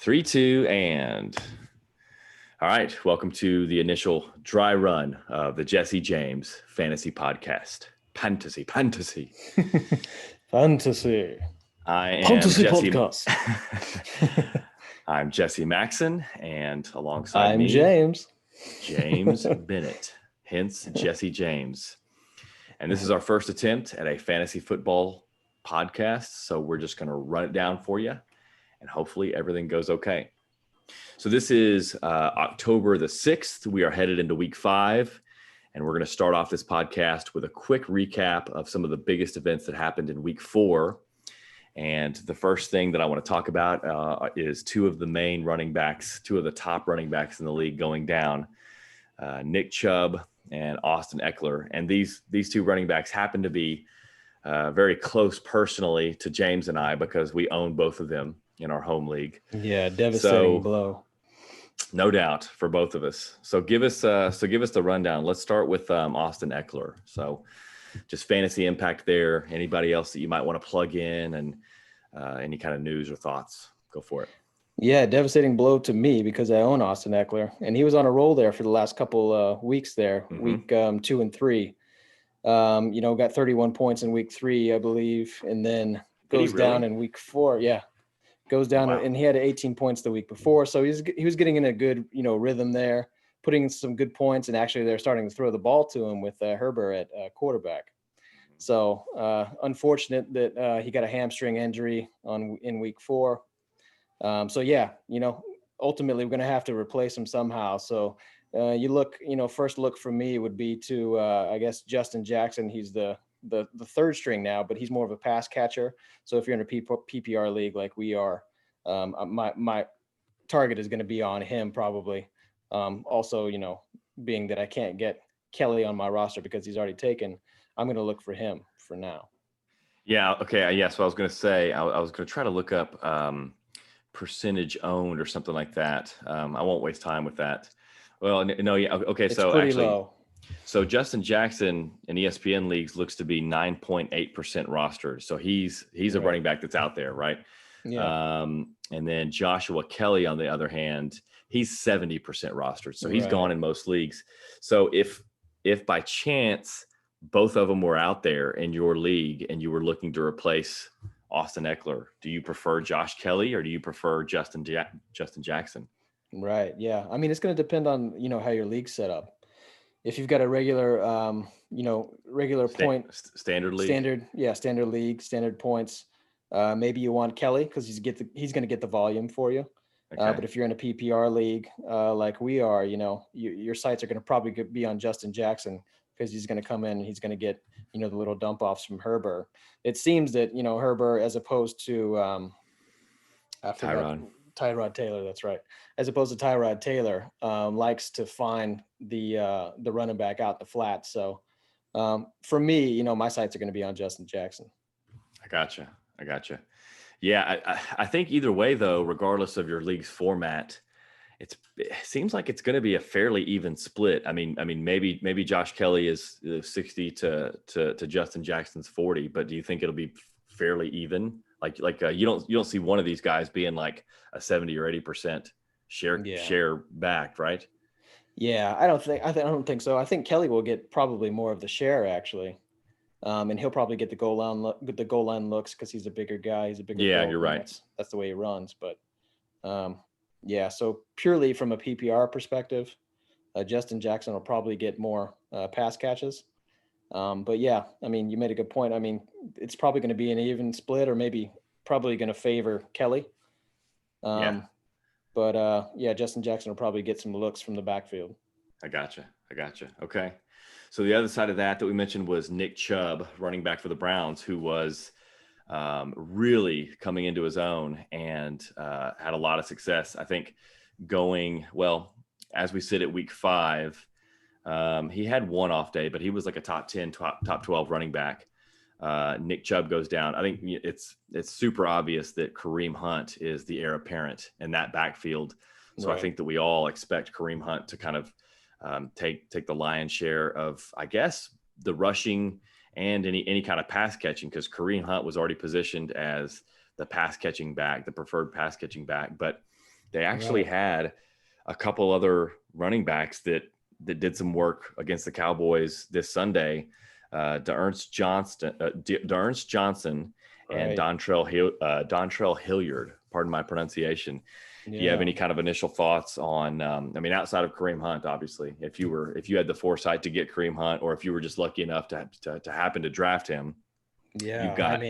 3, 2, and all right. Welcome to the initial dry run of the Jesse James Fantasy Podcast. Fantasy. Fantasy I am Jesse. Podcast. I'm Jesse Maxson, and alongside I'm me, James. James Bennett, hence Jesse James. And this is our first attempt at a fantasy football podcast. So we're just going to run it down for you, and hopefully everything goes okay. So this is October the 6th. We are headed into week 5, and we're going to start off this podcast with a quick recap of some of the biggest events that happened in week 4. And the first thing that I want to talk about is two of the main running backs, two of the top running backs in the league going down, Nick Chubb and Austin Ekeler. And these two running backs happen to be very close personally to James and I because we own both of them in our home league. Yeah, devastating blow. No doubt for both of us. So give us the rundown. Let's start with Austin Ekeler. So just fantasy impact there. Anybody else that you might want to plug in, and any kind of news or thoughts? Go for it. Yeah, devastating blow to me because I own Austin Ekeler, and he was on a roll there for the last couple weeks there, week 2 and 3. Got 31 points in week 3, I believe, and then goes down in week 4. Yeah. Goes down, and he had 18 points the week before. So he was getting in a good, rhythm there, putting in some good points. And actually they're starting to throw the ball to him with Herbert at quarterback. So unfortunate that he got a hamstring injury in week 4. Ultimately we're going to have to replace him somehow. So first look for me would be to, I guess, Justin Jackson. He's the third string now, but he's more of a pass catcher. So if you're in a PPR league like we are, my target is going to be on him probably. Also, being that I can't get Kelly on my roster because he's already taken, I'm going to look for him for now. Yeah. Okay. Yeah. So I was going to say, I was going to try to look up percentage owned or something like that. I won't waste time with that. Well, no. Yeah. Okay. It's so actually low. So Justin Jackson in ESPN leagues looks to be 9.8% rostered. So he's a running back that's out there, right? Yeah. And then Joshua Kelly, on the other hand, he's 70% rostered. So he's gone in most leagues. So if by chance both of them were out there in your league and you were looking to replace Austin Ekeler, do you prefer Josh Kelly or do you prefer Justin Jackson? Right. Yeah. I mean, it's going to depend on, how your league's set up. If you've got a regular, standard league, standard league, standard points, maybe you want Kelly because he's going to get the volume for you. Okay. But if you're in a PPR league like we are, your sights are going to probably be on Justin Jackson because he's going to come in and he's going to get, the little dump offs from Herbert. It seems that, Herbert, as opposed to Tyrod Taylor, that's right. As opposed to Tyrod Taylor, likes to find the running back out the flat. So for me, my sights are going to be on Justin Jackson. I gotcha. Yeah, I think either way, though, regardless of your league's format, it seems like it's going to be a fairly even split. I mean, maybe Josh Kelly is 60 to Justin Jackson's 40, but do you think it'll be fairly even? Like you don't see one of these guys being like a 70 or 80% share back, right? Yeah, I don't think so. I think Kelly will get probably more of the share actually, and he'll probably get the goal line looks because he's a bigger guy. He's a bigger. Yeah, you're right. That's the way he runs. But so purely from a PPR perspective, Justin Jackson will probably get more pass catches. But yeah, I mean, you made a good point. I mean, it's probably going to be an even split or maybe probably going to favor Kelly. But Justin Jackson will probably get some looks from the backfield. I gotcha. Okay. So the other side of that we mentioned was Nick Chubb, running back for the Browns, who was really coming into his own and had a lot of success. I think going, well, as we sit at week 5, he had one off day, but he was like a top 10, top 12 running back. Nick Chubb goes down. I think it's super obvious that Kareem Hunt is the heir apparent in that backfield. So I think that we all expect Kareem Hunt to kind of take the lion's share of, I guess, the rushing and any kind of pass catching, because Kareem Hunt was already positioned as the pass catching back, the preferred pass catching back. But they actually had a couple other running backs that did some work against the Cowboys this Sunday. D'Ernest Johnson and Dontrell Hilliard. Pardon my pronunciation. Do you have any kind of initial thoughts on? I mean, outside of Kareem Hunt, obviously, if you had the foresight to get Kareem Hunt, or if you were just lucky enough to happen to draft him, you've got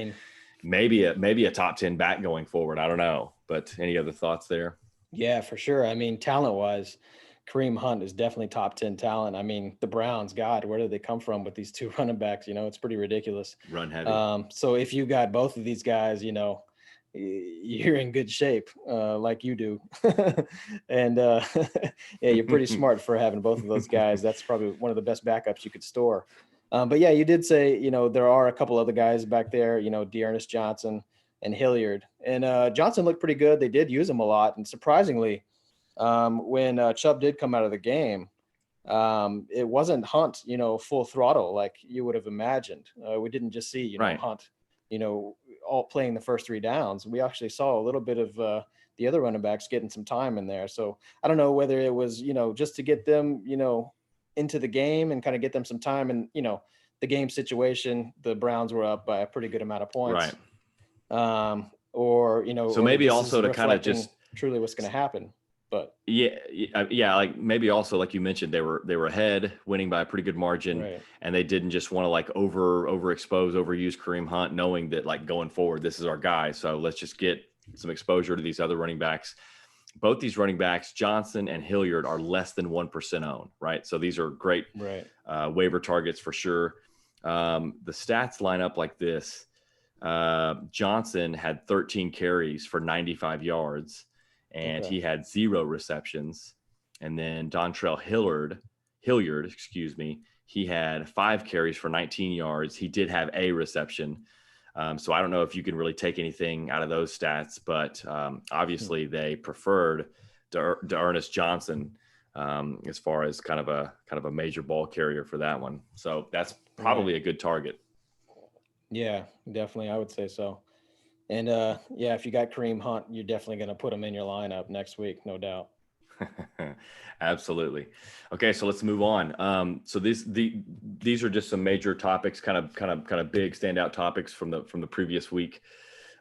maybe a top 10 back going forward. I don't know, but any other thoughts there? Yeah, for sure. I mean, talent-wise, Kareem Hunt is definitely top 10 talent. I mean, the Browns, God, where did they come from with these two running backs? It's pretty ridiculous. Run heavy. So if you got both of these guys, you're in good shape, like you do. And yeah, you're pretty smart for having both of those guys. That's probably one of the best backups you could store. But yeah, you did say, there are a couple other guys back there, D'Ernest Johnson and Hilliard. And Johnson looked pretty good. They did use him a lot. And surprisingly, when Chubb did come out of the game, it wasn't Hunt, full throttle like you would have imagined. We didn't just see, Hunt, all playing the first 3 downs. We actually saw a little bit of the other running backs getting some time in there. So I don't know whether it was, just to get them, into the game and kind of get them some time. And, the game situation, the Browns were up by a pretty good amount of points. Right. Or, so maybe also to kind of just truly what's going to happen. But yeah, like maybe also, like you mentioned, they were ahead, winning by a pretty good margin, right. And they didn't just want to like overuse Kareem Hunt, knowing that like going forward, this is our guy. So let's just get some exposure to these other running backs. Both these running backs, Johnson and Hilliard, are less than 1% owned, right? So these are great waiver targets for sure. The stats line up like this. Johnson had 13 carries for 95 yards. And he had 0 receptions. And then Dontrell Hilliard, he had 5 carries for 19 yards. He did have a reception. So I don't know if you can really take anything out of those stats, but obviously they preferred D'Ernest Johnson as far as kind of a major ball carrier for that one. So that's probably a good target. Yeah, definitely. I would say so. And yeah, if you got Kareem Hunt, you're definitely going to put him in your lineup next week, no doubt. Absolutely. Okay, so let's move on. So these are just some major topics, kind of big standout topics from the previous week,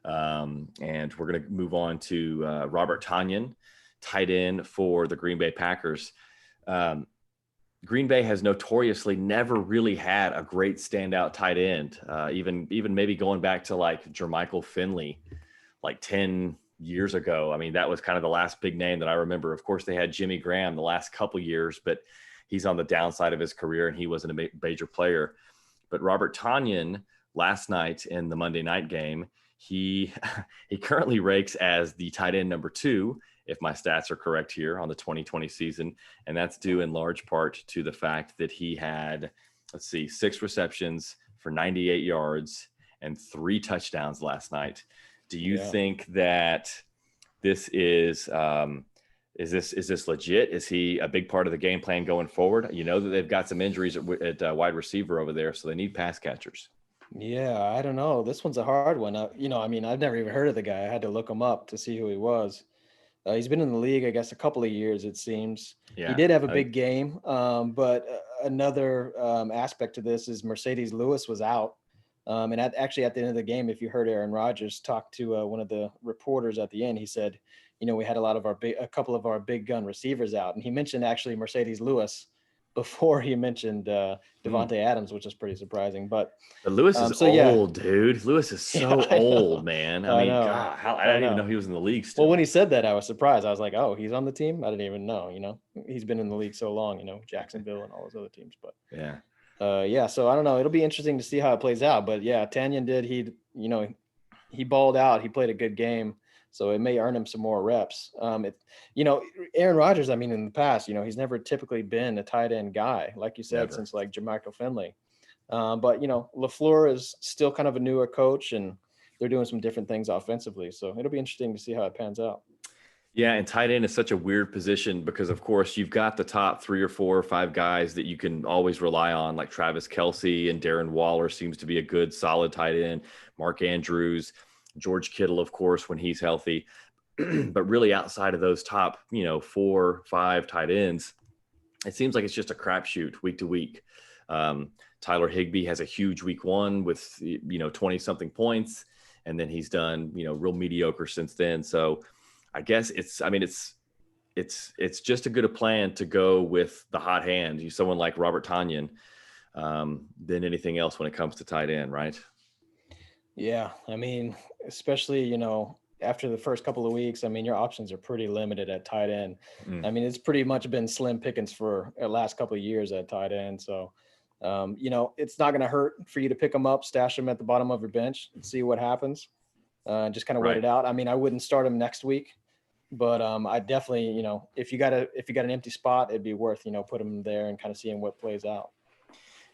and we're going to move on to Robert Tonyan, tight end for the Green Bay Packers. Green Bay has notoriously never really had a great standout tight end, even maybe going back to like Jermichael Finley, like 10 years ago. I mean, that was kind of the last big name that I remember. Of course, they had Jimmy Graham the last couple years, but he's on the downside of his career and he wasn't a major player. But Robert Tonyan last night in the Monday night game, he currently ranks as the tight end number 2, if my stats are correct here, on the 2020 season. And that's due in large part to the fact that he had, 6 receptions for 98 yards and 3 touchdowns last night. Do you think that this is this legit? Is he a big part of the game plan going forward? You know that they've got some injuries at wide receiver over there, so they need pass catchers. Yeah, I don't know. This one's a hard one. I mean, I've never even heard of the guy. I had to look him up to see who he was. He's been in the league, I guess, a couple of years, it seems. Yeah, he did have a big game, but another aspect to this is Mercedes Lewis was out. And actually, at the end of the game, if you heard Aaron Rodgers talk to one of the reporters at the end, he said, we had a couple of our big gun receivers out. And he mentioned actually Mercedes Lewis before he mentioned Devontae Adams, which is pretty surprising. But Lewis is old, dude. Lewis is so old, man. I mean, God, I didn't even know he was in the league still. Well, when he said that, I was surprised. I was like, oh, he's on the team? I didn't even know, he's been in the league so long, Jacksonville and all those other teams. But yeah, so I don't know. It'll be interesting to see how it plays out. But yeah, Tonyan did. He balled out. He played a good game, so it may earn him some more reps. Aaron Rodgers, I mean, in the past, he's never typically been a tight end guy, like you said, since like Jermichael Finley. But LaFleur is still kind of a newer coach, and they're doing some different things offensively. So it'll be interesting to see how it pans out. Yeah, and tight end is such a weird position because, of course, you've got the top 3 or 4 or 5 guys that you can always rely on, like Travis Kelce and Darren Waller seems to be a good, solid tight end. Mark Andrews, George Kittle, of course, when he's healthy. But really outside of those top, 4-5 tight ends, it seems like it's just a crapshoot week to week. Tyler Higbee has a huge week 1 with 20 something points, and then he's done real mediocre since then. So I guess it's just a good plan to go with the hot hand, someone like Robert Tonyan, than anything else when it comes to tight end, right? Yeah, I mean, especially after the first couple of weeks, I mean, your options are pretty limited at tight end. I mean, it's pretty much been slim pickings for the last couple of years at tight end. So, it's not going to hurt for you to pick them up, stash them at the bottom of your bench, and see what happens. Just kind of wait it out. I mean, I wouldn't start them next week, but I definitely, if you got an empty spot, it'd be worth put them there and kind of seeing what plays out.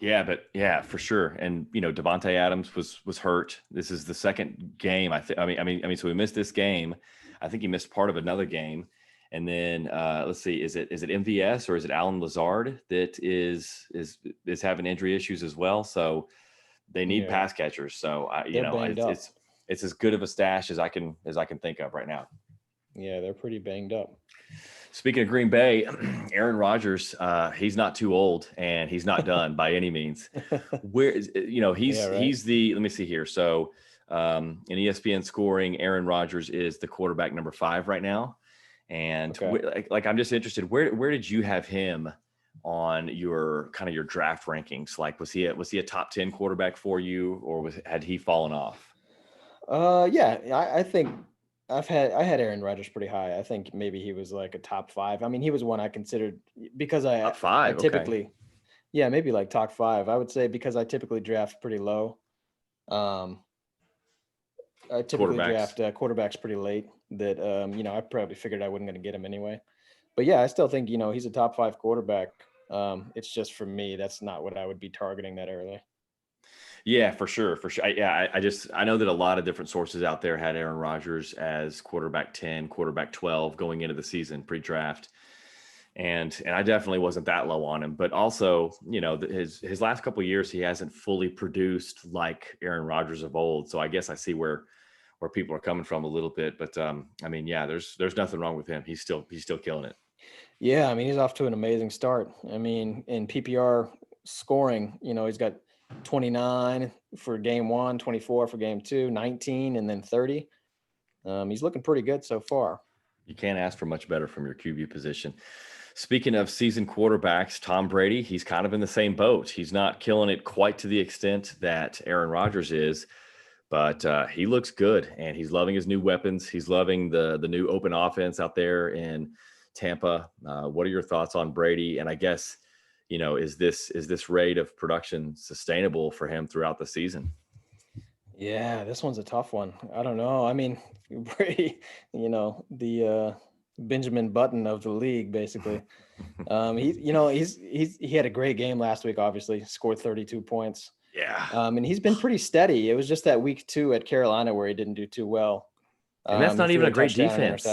Yeah, for sure. And Devontae Adams was hurt. This is the second game. So we missed this game. I think he missed part of another game. And then let's see, is it MVS or is it Alan Lazard that is having injury issues as well? So they need pass catchers. So it's as good of a stash as I can think of right now. Yeah, they're pretty banged up. Speaking of Green Bay, Aaron Rodgers, he's not too old and he's not done by any means. Where is he's the, let me see here. So in ESPN scoring, Aaron Rodgers is the quarterback number 5 right now. And I'm just interested, where did you have him on your kind of your draft rankings? Like, was he a top 10 quarterback for you, or had he fallen off? Yeah, I think I had Aaron Rodgers pretty high. I think maybe he was like a top 5. I mean, he was one I considered because top 5. I typically, yeah, maybe like top 5. I would say because I typically draft pretty low. I typically draft quarterbacks pretty late. That I probably figured I wasn't going to get him anyway. But yeah, I still think he's a top 5 quarterback. It's just for me, that's not what I would be targeting that early. Yeah, for sure. I know that a lot of different sources out there had Aaron Rodgers as quarterback 10, quarterback 12 going into the season pre-draft. And I definitely wasn't that low on him, but also, his last couple of years, he hasn't fully produced like Aaron Rodgers of old. So I guess I see where people are coming from a little bit, but there's nothing wrong with him. He's still killing it. Yeah. I mean, he's off to an amazing start. I mean, in PPR scoring, he's got 29 for game 1, 24 for game 2, 19, and then 30. He's looking pretty good so far. You can't ask for much better from your QB position. Speaking of seasoned quarterbacks, Tom Brady, he's kind of in the same boat. He's not killing it quite to the extent that Aaron Rodgers is, but he looks good, and he's loving his new weapons. He's loving the new open offense out there in Tampa. What are your thoughts on Brady? And I guess, is this rate of production sustainable for him throughout the season? Yeah, this one's a tough one. I don't know. I mean, Brady, the Benjamin Button of the league, basically. He had a great game last week. Obviously, scored 32 points. Yeah. And he's been pretty steady. It was just that week 2 at Carolina where he didn't do too well. And that's not even a great defense.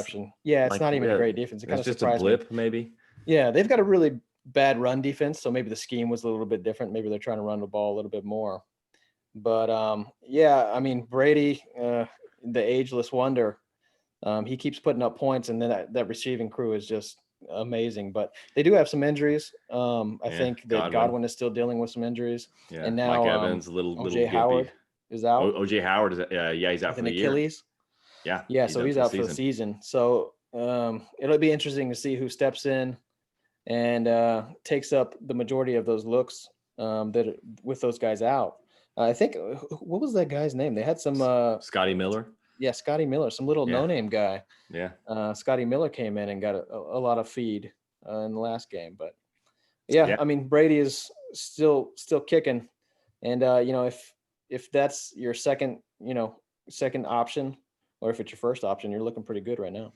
Yeah, it's not even a great defense. It kind of just a blip, maybe. Yeah, they've got a really bad run defense, so maybe the scheme was a little bit different. Maybe they're trying to run the ball a little bit more. But yeah, I mean, Brady, the ageless wonder, he keeps putting up points, and then that receiving crew is just amazing. But they do have some injuries. I think that Godwin is still dealing with some injuries. Yeah, and now Mike Evans, OJ Howard is out. OJ Howard is he's out for the year. Achilles. Yeah, so he's out for the season. So it'll be interesting to see who steps in and takes up the majority of those looks that with those guys out. I think, what was that guy's name? They had some Scotty Miller. Yeah, Scotty Miller, some little no-name guy. Yeah. Scotty Miller came in and got a lot of feed in the last game. But yeah, I mean, Brady is still kicking. And if that's your second option, or if it's your first option, you're looking pretty good right now.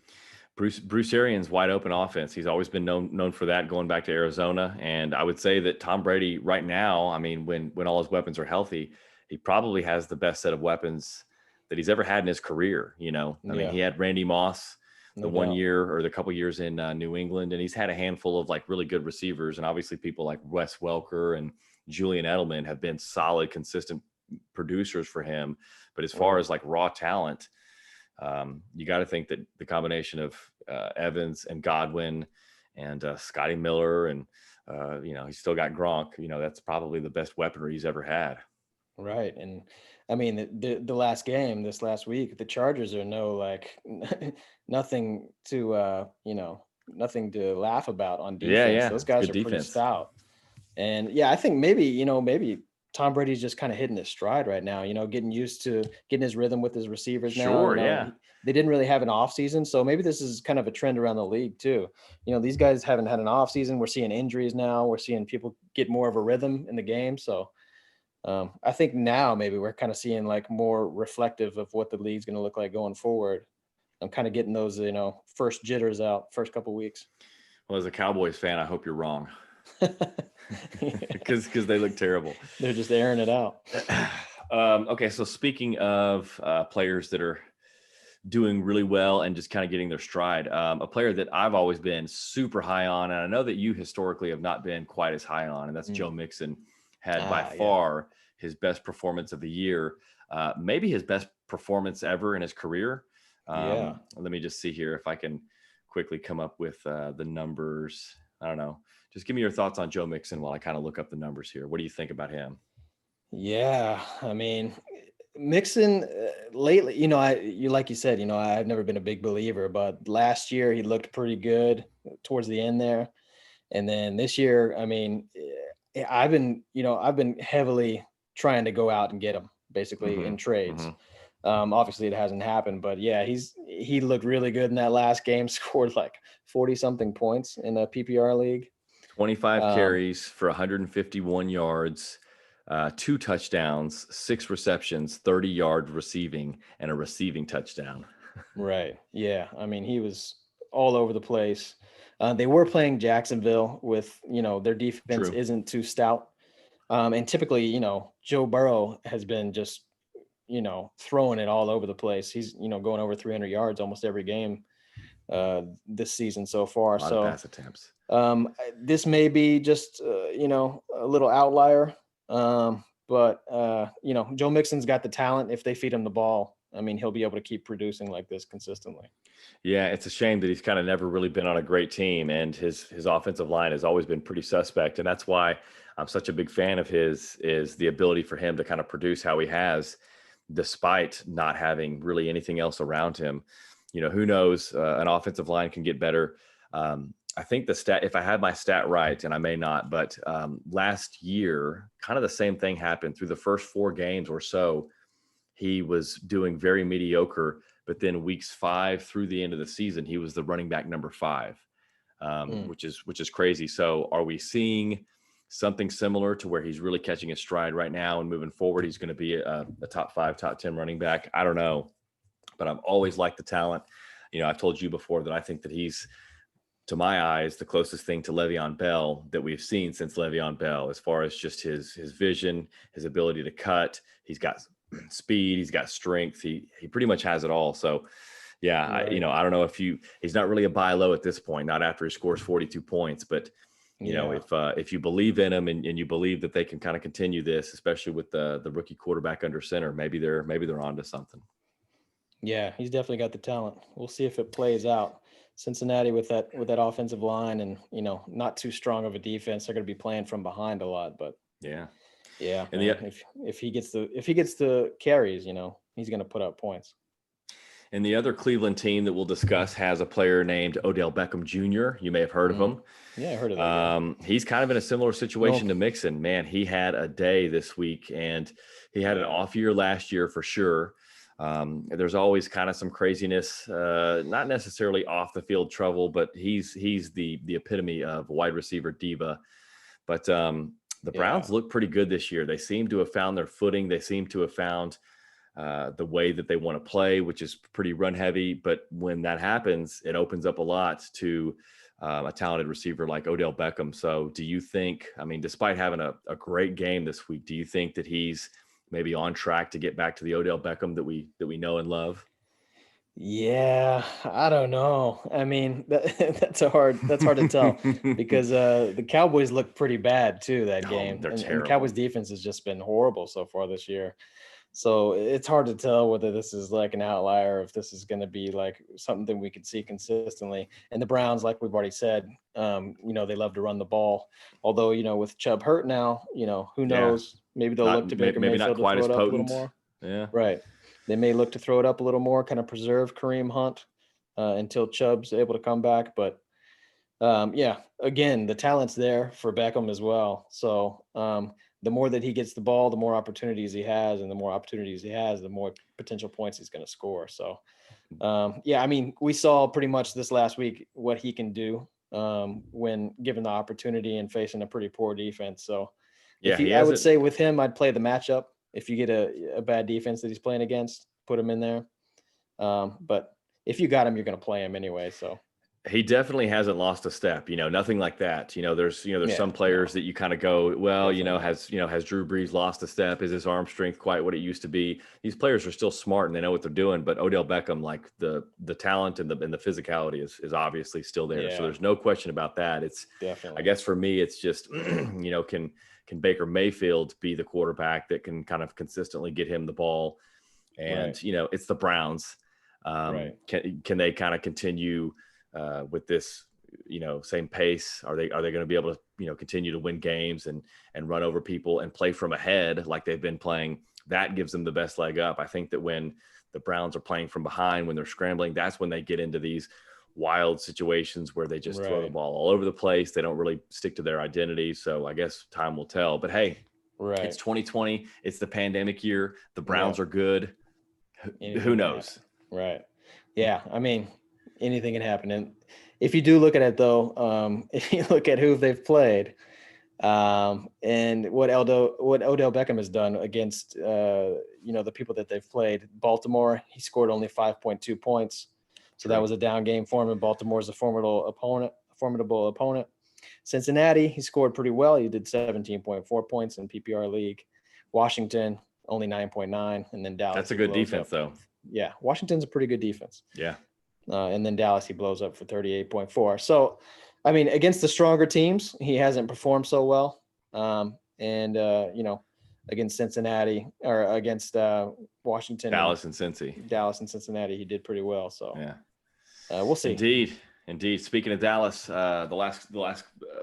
Bruce Arians' wide open offense. He's always been known for that, going back to Arizona. And I would say that Tom Brady right now, I mean, when all his weapons are healthy, he probably has the best set of weapons that he's ever had in his career. I mean, he had Randy Moss the 1 year or the couple years in New England, and he's had a handful of like really good receivers. And obviously people like Wes Welker and Julian Edelman have been solid, consistent producers for him. But as far as like raw talent, You got to think that the combination of Evans and Godwin and Scotty Miller and he's still got Gronk. That's probably the best weaponry he's ever had. Right. And I mean, the last game this last week, the Chargers are nothing to, nothing to laugh about on defense. Yeah. Those guys Good are defense. pretty stout. And yeah, I think maybe Tom Brady's just kind of hitting his stride right now, getting used to getting his rhythm with his receivers now. Sure, yeah. They didn't really have an off season. So maybe this is kind of a trend around the league too. These guys haven't had an off season. We're seeing injuries now. We're seeing people get more of a rhythm in the game. So I think now maybe we're kind of seeing like more reflective of what the league's going to look like going forward. I'm kind of getting those, first jitters out first couple of weeks. Well, as a Cowboys fan, I hope you're wrong. Because they look terrible. They're just airing it out. Okay, so speaking of players that are doing really well and just kind of getting their stride, a player that I've always been super high on, and I know that you historically have not been quite as high on, and that's Joe Mixon. Had by far his best performance of the year, maybe his best performance ever in his career. Let me just see here if I can quickly come up with the numbers. I don't know. Just give me your thoughts on Joe Mixon while I kind of look up the numbers here. What do you think about him? Yeah, I mean, Mixon lately, like you said, I've never been a big believer, but last year he looked pretty good towards the end there. And then this year, I mean, I've been heavily trying to go out and get him basically in trades. Obviously it hasn't happened, but yeah, he looked really good in that last game, scored like 40 something points in a PPR league. 25 carries for 151 yards, 2 touchdowns, 6 receptions, 30 yards receiving, and a receiving touchdown. Right. Yeah. I mean, he was all over the place. They were playing Jacksonville with, their defense isn't too stout. And typically, Joe Burrow has been just, throwing it all over the place. He's, going over 300 yards almost every game this season so far. A lot of pass attempts. This may be just, a little outlier. But Joe Mixon's got the talent. If they feed him the ball, I mean, he'll be able to keep producing like this consistently. Yeah, it's a shame that he's kind of never really been on a great team, and his offensive line has always been pretty suspect. And that's why I'm such a big fan of his, is the ability for him to kind of produce how he has, despite not having really anything else around him. Who knows? An offensive line can get better. I think the stat, if I had my stat right, and I may not, but last year, kind of the same thing happened through the first 4 games or so. He was doing very mediocre, but then weeks 5 through the end of the season, he was the running back number 5, which is crazy. So are we seeing something similar to where he's really catching his stride right now and moving forward? He's going to be a top 5, top 10 running back. I don't know, but I've always liked the talent. I've told you before that I think that he's, to my eyes, the closest thing to Le'Veon Bell that we've seen since Le'Veon Bell, as far as just his vision, his ability to cut. He's got speed, he's got strength. He pretty much has it all. So yeah, right. I don't know he's not really a buy low at this point, not after he scores 42 points, but if you believe in him and you believe that they can kind of continue this, especially with the rookie quarterback under center, maybe they're onto something. Yeah, he's definitely got the talent. We'll see if it plays out. Cincinnati with that offensive line and, not too strong of a defense, they're going to be playing from behind a lot, but yeah. And if he gets the carries, he's going to put up points. And the other Cleveland team that we'll discuss has a player named Odell Beckham Jr. You may have heard of him. Yeah, I heard of that. He's kind of in a similar situation to Mixon. Man, he had a day this week, and he had an off year last year for sure. There's always kind of some craziness, not necessarily off the field trouble, but he's the epitome of wide receiver diva. But the Browns look pretty good this year. They seem to have found their footing. They seem to have found the way that they want to play, which is pretty run heavy. But when that happens, it opens up a lot to a talented receiver like Odell Beckham. So do you think, despite having a great game this week, do you think that he's maybe on track to get back to the Odell Beckham that we know and love? Yeah, I don't know. That's hard to tell because the Cowboys look pretty bad too that game. They're terrible. And Cowboys defense has just been horrible so far this year. So it's hard to tell whether this is like an outlier or if this is going to be like something we can see consistently. And the Browns, like we've already said, they love to run the ball. Although, with Chubb hurt now, who Yeah. knows? Maybe they'll look to Baker Maybe not Mayfield to quite throw as it up a little potent. more. Yeah. Right. They may look to throw it up a little more, kind of preserve Kareem Hunt until Chubb's able to come back. But again, the talent's there for Beckham as well. So the more that he gets the ball, the more opportunities he has, and the more opportunities he has, the more potential points he's going to score. So, we saw pretty much this last week what he can do when given the opportunity and facing a pretty poor defense. So, I would say with him, I'd play the matchup. If you get a bad defense that he's playing against, put him in there. But if you got him, you're going to play him anyway. So. He definitely hasn't lost a step, nothing like that. There's some players that you kind of go, well, definitely. Has Drew Brees lost a step? Is his arm strength quite what it used to be? These players are still smart and they know what they're doing, but Odell Beckham, like the talent and the physicality is obviously still there. Yeah. So there's no question about that. It's definitely, I guess for me, it's just, can Baker Mayfield be the quarterback that can kind of consistently get him the ball? And, right. It's the Browns. Right. Can they kind of continue with this, same pace? Are they going to be able to, continue to win games and run over people and play from ahead like they've been playing? That gives them the best leg up. I think that when the Browns are playing from behind, when they're scrambling, that's when they get into these wild situations where they just throw the ball all over the place. They don't really stick to their identity. So I guess time will tell. But hey, it's 2020. It's the pandemic year. The Browns are good. Who knows? Right. Yeah. Anything can happen. And if you do look at it, though, if you look at who they've played and what Odell Beckham has done against, the people that they've played, Baltimore, he scored only 5.2 points. So that was a down game for him. And Baltimore is a formidable opponent. Cincinnati, he scored pretty well. He did 17.4 points in PPR league. Washington, only 9.9. And then Dallas. That's a good defense, though. Yeah. Washington's a pretty good defense. Yeah. And then Dallas, he blows up for 38.4. So, against the stronger teams, he hasn't performed so well. Against Cincinnati or against Washington, Dallas and Cincinnati, he did pretty well. So, yeah, we'll see. Indeed. Speaking of Dallas, the last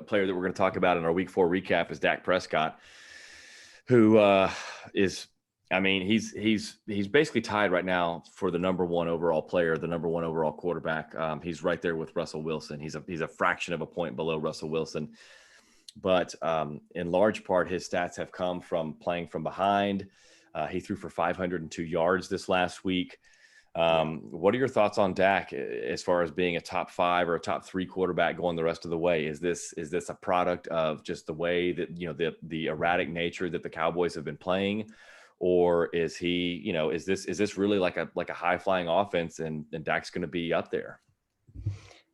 player that we're going to talk about in our Week 4 recap is Dak Prescott, who is. He's basically tied right now for the number one overall player, the number one overall quarterback. He's right there with Russell Wilson. He's a fraction of a point below Russell Wilson, but in large part, his stats have come from playing from behind. He threw for 502 yards this last week. What are your thoughts on Dak as far as being a top 5 or a top 3 quarterback going the rest of the way? Is this a product of just the way that, the erratic nature that the Cowboys have been playing? Or is he, is this really like a high flying offense and Dak's going to be up there?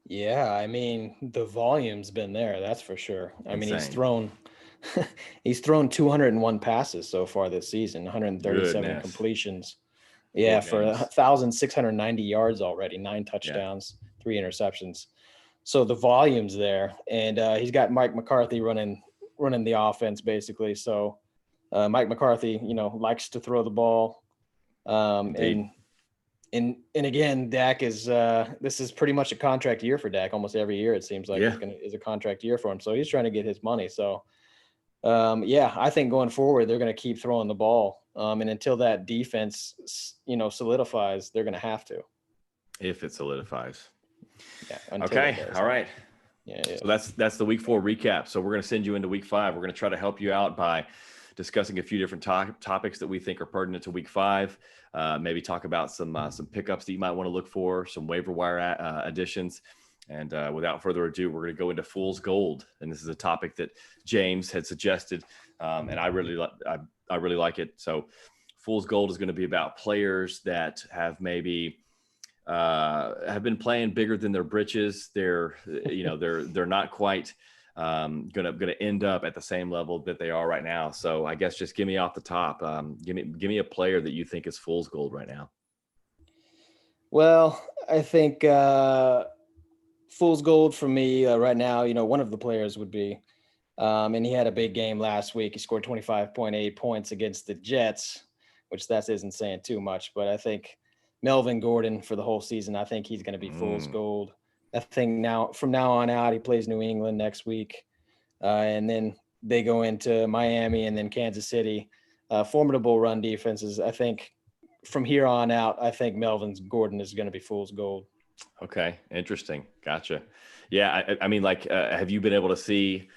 Yeah. The volume's been there. That's for sure. Insane. He's thrown 201 passes so far this season, 137 completions. Yeah. For 1,690 yards already, 9 touchdowns, 3 interceptions. So the volume's there, and he's got Mike McCarthy running the offense basically. So, Mike McCarthy, likes to throw the ball. And again, Dak is, this is pretty much a contract year for Dak. Almost every year, it seems like is a contract year for him. So he's trying to get his money. So, I think going forward, they're going to keep throwing the ball. And until that defense, solidifies, they're going to have to. If it solidifies. Yeah. Okay. All right. Yeah. So that's the Week 4 recap. So we're going to send you into Week 5. We're going to try to help you out by discussing a few different topics that we think are pertinent to Week 5. Maybe talk about some pickups that you might want to look for, some waiver wire additions. And without further ado, we're going to go into Fool's Gold. And this is a topic that James had suggested, and I really like it. So Fool's Gold is going to be about players that have maybe have been playing bigger than their britches. They're not quite gonna end up at the same level that they are right now. So I guess just give me off the top. Give me a player that you think is Fool's Gold right now. Well, I think Fool's Gold for me right now, one of the players would be, and he had a big game last week. He scored 25.8 points against the Jets, which that isn't saying too much, but I think Melvin Gordon for the whole season, I think he's going to be fool's gold. I think from now on out, he plays New England next week. And then they go into Miami and then Kansas City. Formidable run defenses. I think from here on out, I think Melvin Gordon is going to be fool's gold. Okay, interesting. Gotcha. Yeah, I mean, like, have you been able to see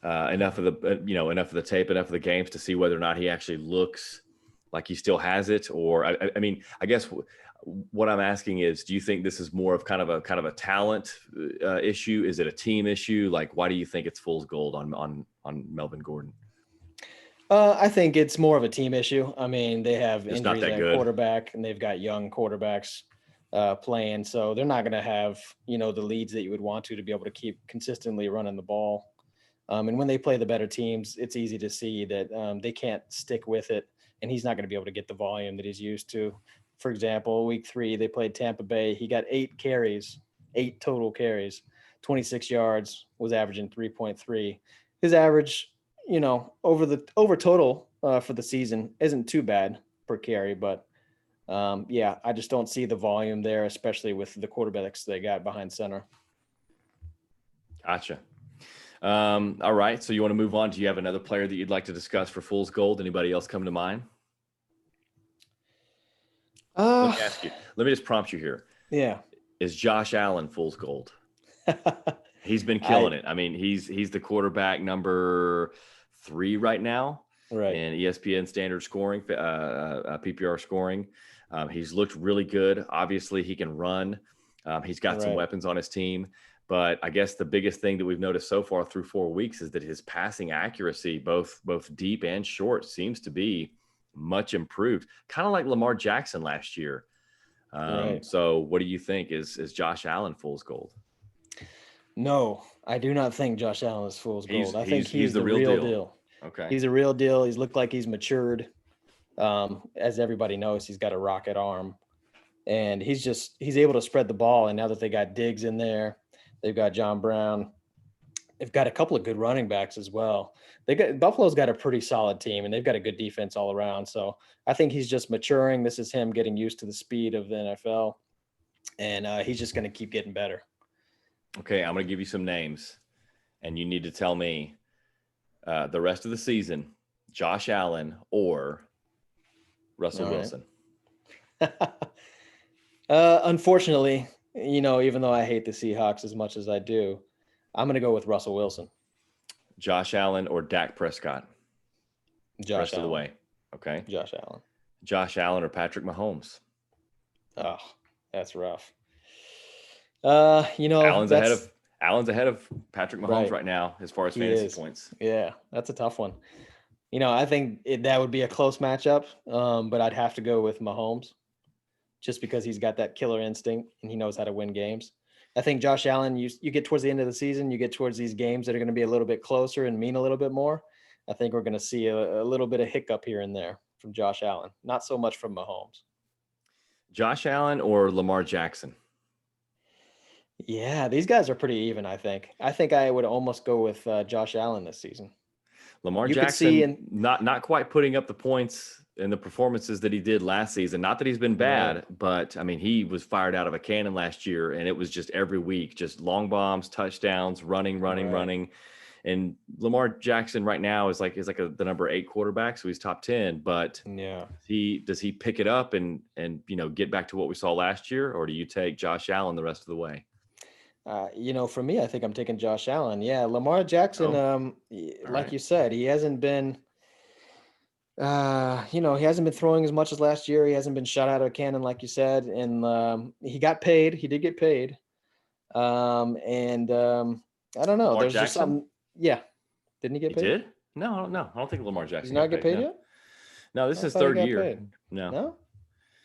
enough of the tape, enough of the games to see whether or not he actually looks like he still has it? Or I mean, I guess what I'm asking is, do you think this is more of kind of a talent issue? Is it a team issue? Like, why do you think it's fool's gold on Melvin Gordon? I think it's more of a team issue. I mean, they have It's not injuries that at good. quarterback, and they've got young quarterbacks playing, so they're not going to have the leads that you would want to be able to keep consistently running the ball. And when they play the better teams, it's easy to see that they can't stick with it, and he's not going to be able to get the volume that he's used to. For example, week 3, they played Tampa Bay. He got 8 total carries, 26 yards, was averaging 3.3. His average, over total for the season isn't too bad per carry, but I just don't see the volume there, especially with the quarterbacks they got behind center. Gotcha. All right. So you want to move on? Do you have another player that you'd like to discuss for fool's gold? Anybody else come to mind? Let me ask you. Let me just prompt you here. Yeah. Is Josh Allen fool's gold? He's been killing it. I mean, he's the quarterback number 3 right now, right, in ESPN standard scoring, PPR scoring. He's looked really good. Obviously, he can run. He's got some weapons on his team. But I guess the biggest thing that we've noticed so far through 4 weeks is that his passing accuracy, both deep and short, seems to be much improved, kind of like Lamar Jackson last year. So what do you think? Is Josh Allen fool's gold? No, I do not think Josh Allen is fool's gold. I think he's the real deal. Okay. He's a real deal. He's looked like he's matured. As everybody knows, he's got a rocket arm, and he's able to spread the ball. And now that they got Diggs in there, they've got John Brown. They've got a couple of good running backs as well. Buffalo's got a pretty solid team, and they've got a good defense all around. So I think he's just maturing. This is him getting used to the speed of the NFL, and he's just going to keep getting better. Okay, I'm going to give you some names, and you need to tell me the rest of the season, Josh Allen or Russell Wilson. Unfortunately, even though I hate the Seahawks as much as I do, I'm going to go with Russell Wilson. Josh Allen or Dak Prescott? Rest of the way. Okay. Josh Allen. Josh Allen or Patrick Mahomes? Oh, that's rough. Allen's ahead of Patrick Mahomes right now as far as fantasy points. Yeah, that's a tough one. I think that would be a close matchup, but I'd have to go with Mahomes just because he's got that killer instinct and he knows how to win games. I think Josh Allen, you get towards the end of the season, you get towards these games that are going to be a little bit closer and mean a little bit more. I think we're going to see a little bit of hiccup here and there from Josh Allen, not so much from Mahomes. Josh Allen or Lamar Jackson? Yeah, these guys are pretty even, I think. I think I would almost go with Josh Allen this season. Lamar Jackson not quite putting up the points and the performances that he did last season. Not that he's been bad, but I mean, he was fired out of a cannon last year, and it was just every week, just long bombs, touchdowns, running. And Lamar Jackson right now is the number 8 quarterback, so he's top 10. But does he pick it up and get back to what we saw last year, or do you take Josh Allen the rest of the way? For me, I think I'm taking Josh Allen. Yeah, Lamar Jackson, like you said, he hasn't been, he hasn't been throwing as much as last year. He hasn't been shot out of a cannon, like you said, and he got paid. He did get paid. I don't know. Lamar There's Jackson? just something. Yeah. Didn't he get paid? He did? No. I don't think Lamar Jackson. He's not get paid yet? No, this is his 3rd year. Paid. No?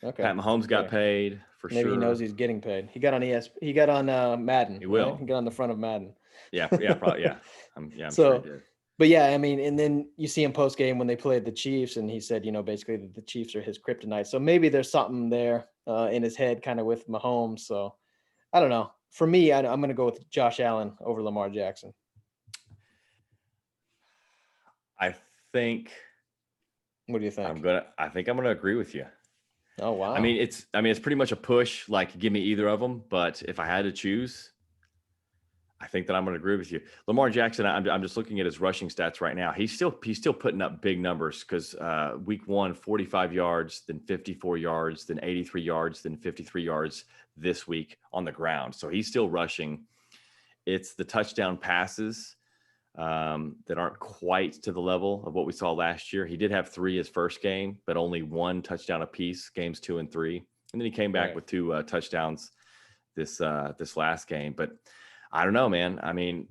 Okay. Pat Mahomes got paid. Maybe he knows he's getting paid. He got on He got on Madden. He will. Right? He got on the front of Madden. Yeah, probably. Yeah, I'm so, sure he did. But yeah, I mean, and then you see him post game when they played the Chiefs, and he said, basically that the Chiefs are his kryptonite. So maybe there's something there in his head, kind of with Mahomes. So I don't know. For me, I'm going to go with Josh Allen over Lamar Jackson. I think What do you think? I think I'm gonna agree with you. Oh, wow. It's pretty much a push. Like, give me either of them. But if I had to choose, I think that I'm going to agree with you. Lamar Jackson, I'm just looking at his rushing stats right now. He's still putting up big numbers because week 1, 45 yards, then 54 yards, then 83 yards, then 53 yards this week on the ground. So he's still rushing. It's the touchdown passes that aren't quite to the level of what we saw last year. He did have 3 his first game, but only 1 touchdown apiece, games 2 and 3. And then he came back with 2 touchdowns this last game. But I don't know, man. I mean,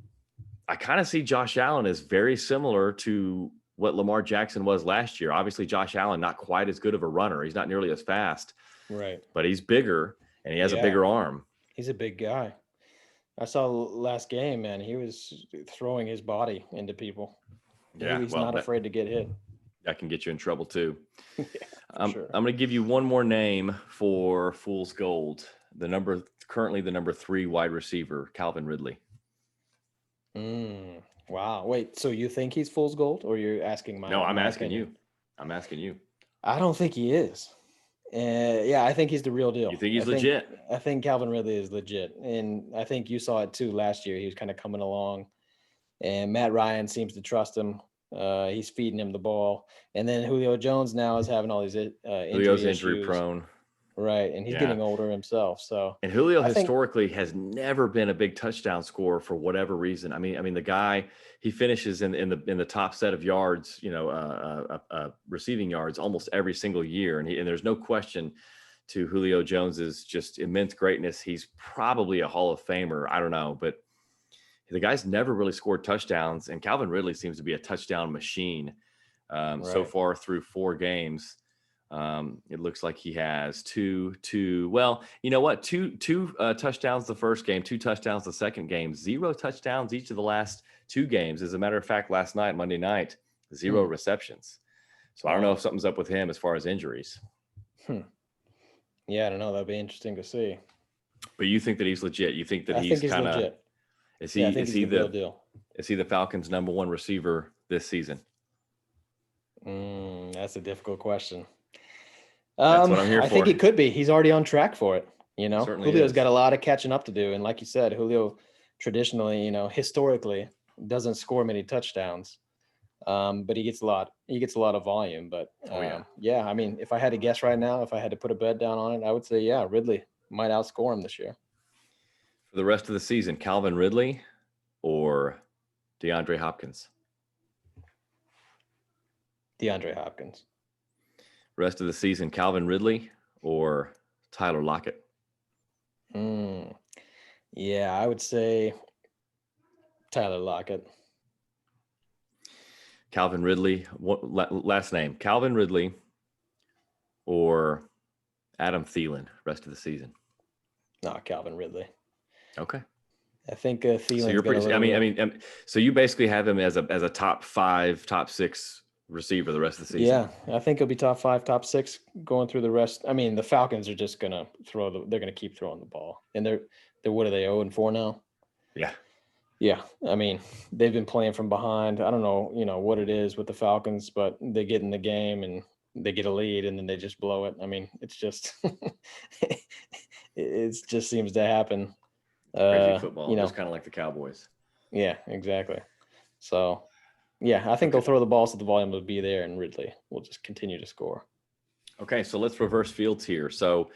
I kind of see Josh Allen as very similar to what Lamar Jackson was last year. Obviously, Josh Allen, not quite as good of a runner. He's not nearly as fast. Right. But he's bigger, and he has a bigger arm. He's a big guy. I saw last game, man. He was throwing his body into people. Yeah, he's not afraid to get hit. That can get you in trouble too. Sure. I'm going to give you one more name for Fool's Gold. Currently the number 3 wide receiver, Calvin Ridley. Wow. Wait, so you think he's Fool's Gold, or you're asking my? No, I'm my asking opinion? you. I'm asking you. I don't think he is. Yeah, I think he's the real deal. You think he's legit? I think Calvin Ridley is legit. And I think you saw it too last year. He was kind of coming along, and Matt Ryan seems to trust him. He's feeding him the ball. And then Julio Jones now is having all these Julio's injury prone. Right. And he's getting older himself. So, and Julio historically has never been a big touchdown scorer for whatever reason. I mean, the guy, he finishes in the top set of yards, receiving yards almost every single year. And there's no question to Julio Jones's just immense greatness. He's probably a Hall of Famer. I don't know, but the guy's never really scored touchdowns. And Calvin Ridley seems to be a touchdown machine so far through 4 games. It looks like he has two. Well, you know what? Two touchdowns the first game, 2 touchdowns the second game, 0 touchdowns each of the last 2 games. As a matter of fact, last night, Monday night, 0 receptions. So I don't know if something's up with him as far as injuries. Yeah, I don't know. That'd be interesting to see. But you think that he's legit? You think that he's kind of legit? Is he? Is he the real deal? Is he the Falcons' number 1 receiver this season? That's a difficult question. That's what I'm here for. I think he could be. He's already on track for it. Julio's got a lot of catching up to do. And like you said, Julio traditionally, historically doesn't score many touchdowns. But he gets a lot of volume. But I mean, if I had to guess right now, if I had to put a bet down on it, I would say, Ridley might outscore him this year. For the rest of the season, Calvin Ridley or DeAndre Hopkins? DeAndre Hopkins. Rest of the season, Calvin Ridley or Tyler Lockett? Yeah, I would say Tyler Lockett. Calvin Ridley, last name, Calvin Ridley or Adam Thielen, rest of the season? No, Calvin Ridley. Okay. I think Thielen. So you're pretty. So you basically have him as a top 5, top 6 receiver the rest of the season. Yeah, I think he'll be top 5, top 6 going through the rest. I mean, the Falcons are just gonna they're gonna keep throwing the ball, and they're what are they 0-4 now? Yeah. I mean, they've been playing from behind. I don't know, what it is with the Falcons, but they get in the game and they get a lead and then they just blow it. I mean, it's just it just seems to happen. Crazy football, just kind of like the Cowboys. Yeah, exactly. So, yeah, I think they'll throw the ball so the volume will be there, and Ridley will just continue to score. Okay, so let's reverse fields here. So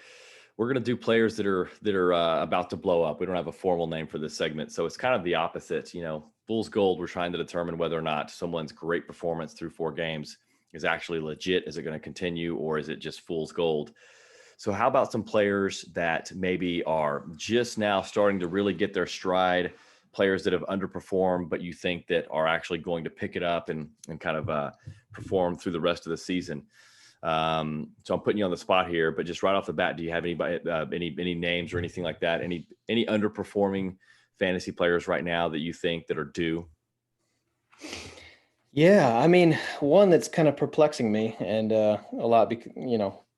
we're going to do players that are about to blow up. We don't have a formal name for this segment, so it's kind of the opposite. Fool's Gold, we're trying to determine whether or not someone's great performance through 4 games is actually legit. Is it going to continue, or is it just Fool's Gold? So how about some players that maybe are just now starting to really get their stride, players that have underperformed, but you think that are actually going to pick it up and kind of perform through the rest of the season? So I'm putting you on the spot here, but just right off the bat, do you have anybody, any names or anything like that? Any underperforming fantasy players right now that you think that are due? Yeah, I mean, one that's kind of perplexing me and a lot,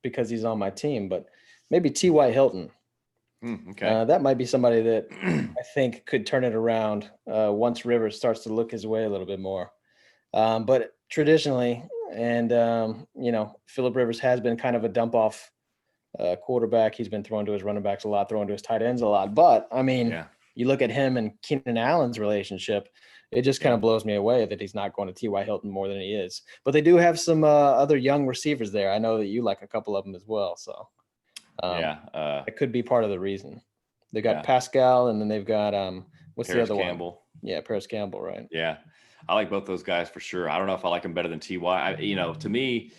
because he's on my team, but maybe T.Y. Hilton. Okay. That might be somebody that I think could turn it around once Rivers starts to look his way a little bit more. But traditionally, And, Phillip Rivers has been kind of a dump off quarterback. He's been throwing to his running backs a lot, throwing to his tight ends a lot. But, I mean, Yeah. you look at him and Keenan Allen's relationship, it just kind of blows me away that he's not going to T.Y. Hilton more than he is. But they do have some other young receivers there. I know that you like a couple of them as well. So, it could be part of the reason. They got Pascal, and then they've got what's Paris the other Campbell. one? Yeah, Paris Campbell, right? Yeah, I like both those guys for sure. I don't know if I like them better than Ty. To me,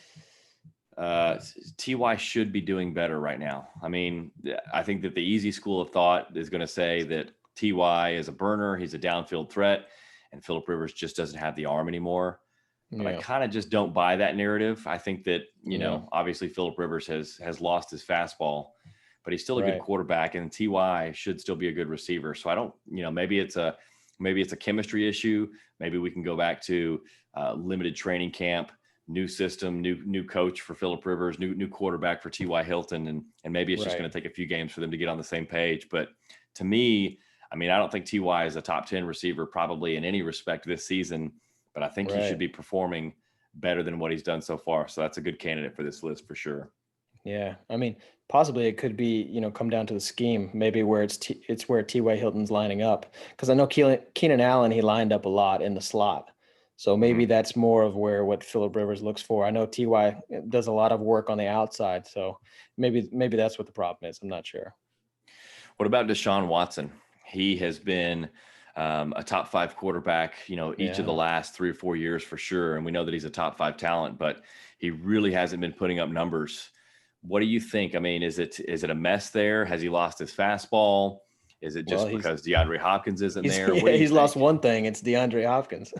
Ty should be doing better right now. I mean, I think that the easy school of thought is going to say that Ty is a burner, he's a downfield threat, and Phillip Rivers just doesn't have the arm anymore. But I kind of just don't buy that narrative. I think that, obviously Phillip Rivers has lost his fastball, but he's still a good quarterback, and Ty should still be a good receiver. So I don't, maybe it's a chemistry issue. Maybe we can go back to limited training camp, new system, new coach for Phillip Rivers, new quarterback for T.Y. Hilton. And maybe it's just going to take a few games for them to get on the same page. But to me, I mean, I don't think T.Y. is a top 10 receiver probably in any respect this season, but I think he should be performing better than what he's done so far. So that's a good candidate for this list for sure. Yeah. I mean, possibly it could be, come down to the scheme, maybe where it's where T.Y. Hilton's lining up. Because I know Keenan Allen, he lined up a lot in the slot. So maybe that's more of what Phillip Rivers looks for. I know T.Y. does a lot of work on the outside. So maybe that's what the problem is. I'm not sure. What about Deshaun Watson? He has been a top 5 quarterback, each of the last 3 or 4 years for sure. And we know that he's a top 5 talent, but he really hasn't been putting up numbers. What do you think? I mean, is it a mess there? Has he lost his fastball? Is it just because DeAndre Hopkins isn't there? Yeah, he's lost one thing. It's DeAndre Hopkins.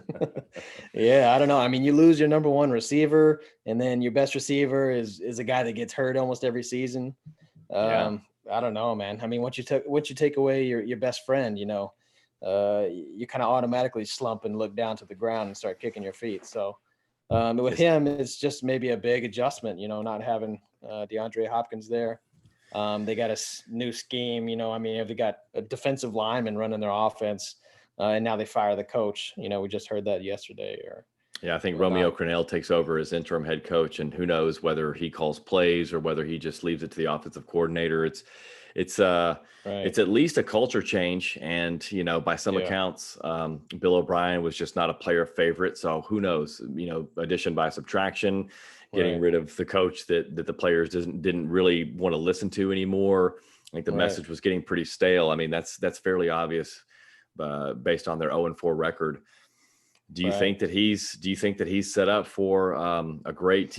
Yeah, I don't know. I mean, you lose your number 1 receiver, and then your best receiver is a guy that gets hurt almost every season. I don't know, man. I mean, once you take away your best friend, you kind of automatically slump and look down to the ground and start kicking your feet. So with him, it's just maybe a big adjustment, not having DeAndre Hopkins there. They got a new scheme, I mean, they got a defensive lineman running their offense, and now they fire the coach. We just heard that yesterday. I think Romeo Crennel takes over as interim head coach, and who knows whether he calls plays or whether he just leaves it to the offensive coordinator. It's at least a culture change, and by some accounts, Bill O'Brien was just not a player favorite. So who knows? Addition by subtraction. Getting rid of the coach that the players didn't really want to listen to anymore. I think the message was getting pretty stale. I mean, that's fairly obvious based on their 0-4 record. Do you think that he's set up for a great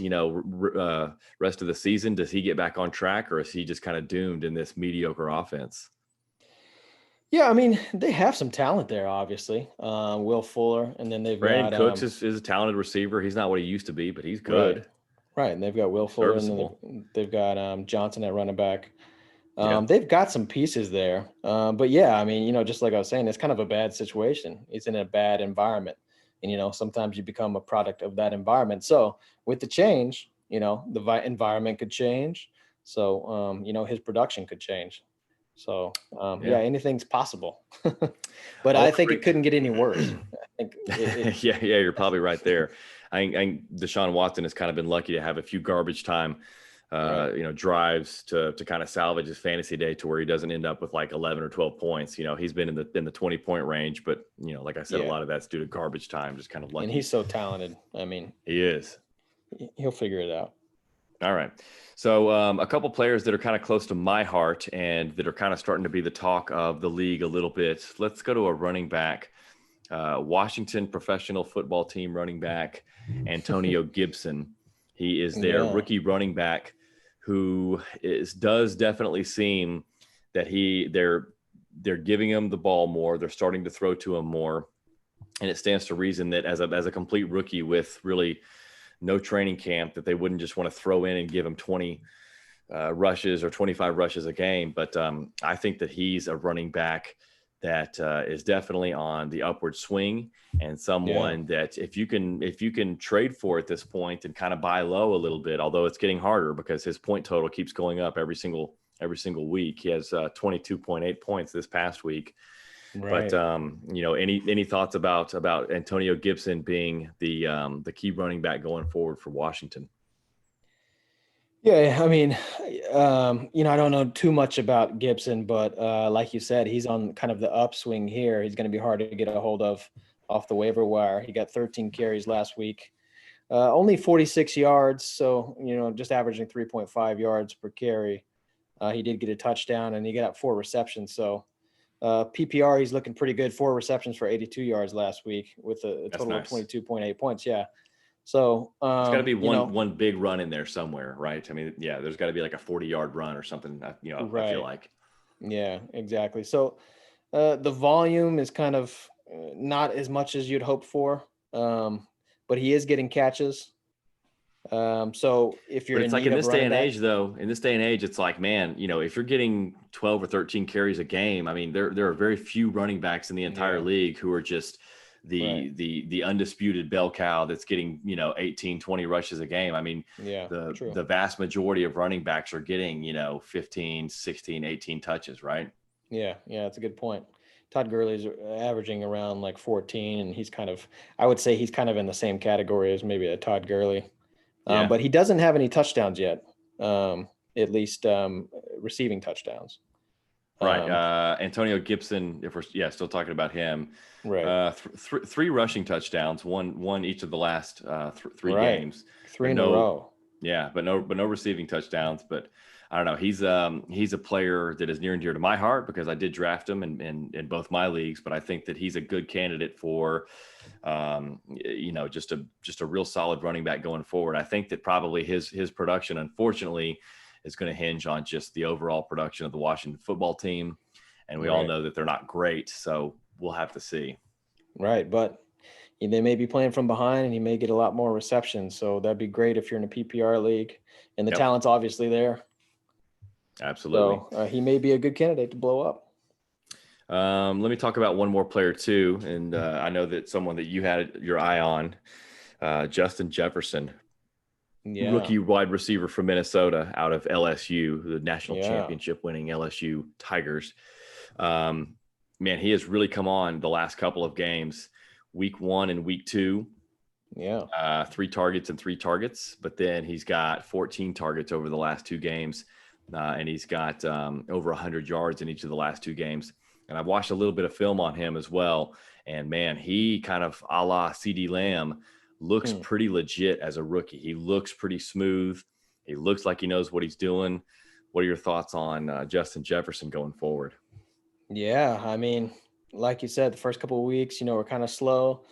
rest of the season? Does he get back on track, or is he just kind of doomed in this mediocre offense? Yeah, I mean, they have some talent there, obviously. Will Fuller, and then they've Brandon got Cooks is a talented receiver. He's not what he used to be, but he's good. Right, and they've got Will Fuller, and then they've got Johnson at running back. They've got some pieces there. But yeah, I mean, just like I was saying, it's kind of a bad situation. It's in a bad environment. And, sometimes you become a product of that environment. So with the change, the environment could change. So, his production could change. So, anything's possible. But I think it couldn't get any worse. I think you're probably right there. I think Deshaun Watson has kind of been lucky to have a few garbage time, drives to kind of salvage his fantasy day to where he doesn't end up with like 11 or 12 points. He's been in the 20-point range, but like I said, a lot of that's due to garbage time, just kind of lucky. And he's so talented. I mean, he is. He'll figure it out. All right. So a couple players that are kind of close to my heart and that are kind of starting to be the talk of the league a little bit. Let's go to a running back. Washington professional football team running back, Antonio Gibson. He is their rookie running back who does definitely seem that they're giving him the ball more. They're starting to throw to him more. And it stands to reason that as a complete rookie with really no training camp, that they wouldn't just want to throw in and give him 20 rushes or 25 rushes a game. But I think that he's a running back that is definitely on the upward swing, and someone that if you can trade for at this point and kind of buy low a little bit, although it's getting harder because his point total keeps going up every single week. He has 22.8 points this past week. But Right. any thoughts about Antonio Gibson being the key running back going forward for Washington? Yeah, I mean, I don't know too much about Gibson, but like you said, he's on kind of the upswing here. He's going to be hard to get a hold of off the waiver wire. He got 13 carries last week, only 46 yards, so just averaging 3.5 yards per carry. He did get a touchdown, and he got 4 receptions. So PPR, he's looking pretty good. 4 receptions for 82 yards last week with a That's total of nice. 22.8 points. Yeah. So There's got to be one big run in there somewhere, right? I mean, yeah, there's got to be like a 40-yard run or something. I feel right. like. Yeah, exactly. So the volume is kind of not as much as you'd hope for, but he is getting catches. So if you're But it's in like need in of this day running and back, age, though, in this day and age, it's like, man, if you're getting 12 or 13 carries a game, I mean, there are very few running backs in the entire yeah, league who are just right, the undisputed bell cow that's getting 18, 20 rushes a game. I mean, yeah, true. the vast majority of running backs are getting 15, 16, 18 touches, right? Yeah, yeah, that's a good point. Todd Gurley's averaging around like 14, and I would say he's kind of in the same category as maybe a Todd Gurley. Yeah. But he doesn't have any touchdowns yet, at least receiving touchdowns. Right. Um, Antonio Gibson, if we're still talking about him, right, three rushing touchdowns, one each of the last three right. games, Three but in a no, row. yeah, but no receiving touchdowns. But I don't know. He's a player that is near and dear to my heart because I did draft him in both my leagues. But I think that he's a good candidate for, just a real solid running back going forward. I think that probably his production, unfortunately, is going to hinge on just the overall production of the Washington football team, and we all Right, know that they're not great. So we'll have to see. right. But they may be playing from behind, and he may get a lot more receptions. So that'd be great if you're in a PPR league, and the Yep, talent's obviously there. absolutely. So he may be a good candidate to blow up. Let me talk about one more player too, and I know that someone that you had your eye on, Justin Jefferson, Yeah, rookie wide receiver from Minnesota out of LSU, the national yeah, championship winning LSU Tigers. Um, Man, he has really come on the last couple of games, week 1 and week 2, yeah. 3 targets, but then he's got 14 targets over the last 2 games, and he's got over 100 yards in each of the last 2 games. And I've watched a little bit of film on him as well. And man, he kind of a la CD Lamb looks Hmm. pretty legit as a rookie. He looks pretty smooth. He looks like he knows what he's doing. What are your thoughts on Justin Jefferson going forward? Yeah, I mean, like you said, the first couple of weeks, were kind of slow,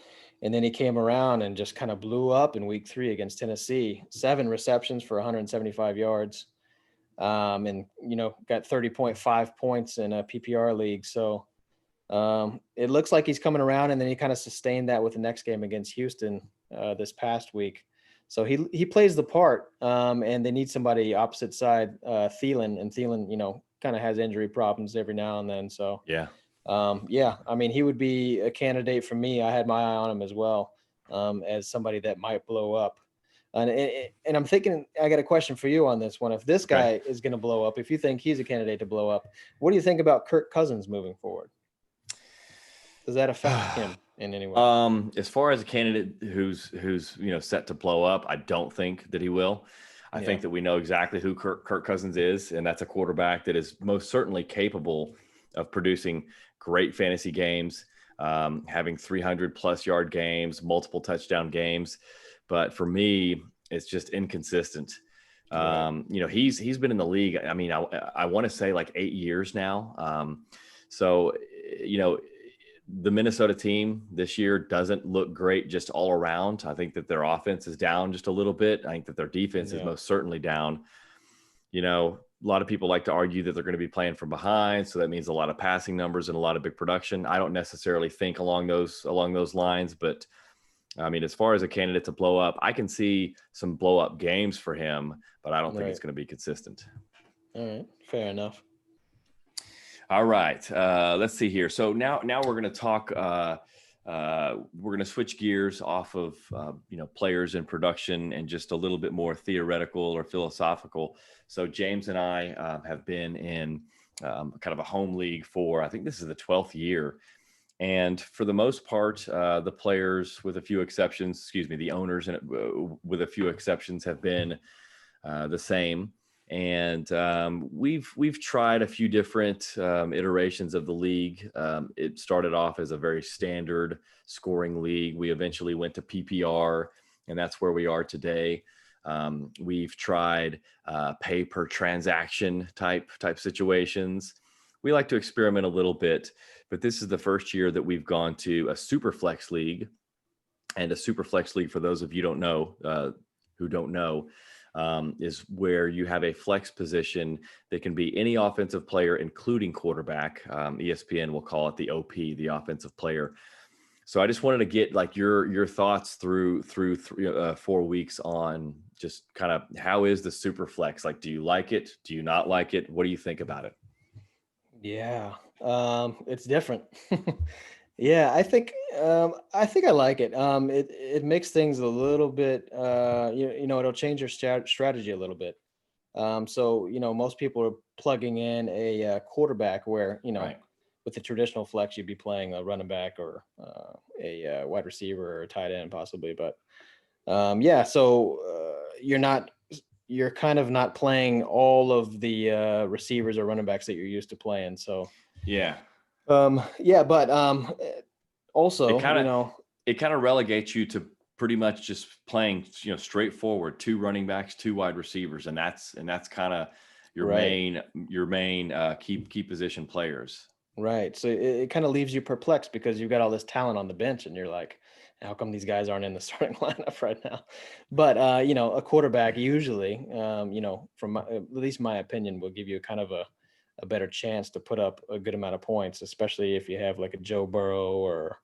and then he came around and just kind of blew up in week 3 against Tennessee. 7 receptions for 175 yards, and got 30.5 points in a PPR league. So it looks like he's coming around, and then he kind of sustained that with the next game against Houston this past week. So he plays the part, and they need somebody opposite side, Thielen, and Thielen, kind of has injury problems every now and then. So Yeah. yeah, I mean, he would be a candidate for me. I had my eye on him as well, as somebody that might blow up. And I'm thinking, I got a question for you on this one. If this Okay. guy is going to blow up, if you think he's a candidate to blow up, what do you think about Kirk Cousins moving forward? Does that affect him in any way? As far as a candidate who's set to blow up, I don't think that he will. I Yeah, think that we know exactly who Kirk Cousins is, and that's a quarterback that is most certainly capable of producing great fantasy games, having 300 plus yard games, multiple touchdown games. But for me, it's just inconsistent. right. He's been in the league. I mean, I want to say like 8 years now. So you know the Minnesota team this year doesn't look great just all around. I think that their offense is down just a little bit. I think that their defense is Yeah, most certainly down. A lot of people like to argue that they're going to be playing from behind, so that means a lot of passing numbers and a lot of big production. I don't necessarily think along those lines, but I mean, as far as a candidate to blow up, I can see some blow up games for him, but I don't think it's right. going to be consistent. All right, fair enough. All right. Let's see here. So now we're going to talk. We're going to switch gears off of players in production and just a little bit more theoretical or philosophical. So James and I have been in kind of a home league for, I think this is the 12th year. And for the most part, the players, with a few exceptions, the owners, and with a few exceptions, have been the same. And we've tried a few different iterations of the league. It started off as a very standard scoring league. We eventually went to PPR, and that's where we are today. We've tried pay per transaction type situations. We like to experiment a little bit, but this is the first year that we've gone to a super flex league. And a super flex league, for those of you who don't know, is where you have a flex position that can be any offensive player, including quarterback. ESPN will call it the OP, the offensive player. So I just wanted to get like your thoughts through 4 weeks on just kind of how is the super flex? Like, do you like it? Do you not like it? What do you think about it? Yeah, it's different. Yeah, I think I like it. It makes things a little bit, it'll change your strategy a little bit. So most people are plugging in a quarterback where Right. with the traditional flex you'd be playing a running back or a wide receiver or a tight end possibly. But yeah, so you're kind of not playing all of the receivers or running backs that you're used to playing. So Yeah. yeah, but also, it kind of relegates you to pretty much just playing, straightforward 2 running backs, 2 wide receivers, and that's kind of your right. main key position players. Right. So it kind of leaves you perplexed because you've got all this talent on the bench and you're like, how come these guys aren't in the starting lineup right now? But a quarterback usually, from at least my opinion, will give you kind of a better chance to put up a good amount of points, especially if you have like a Joe Burrow or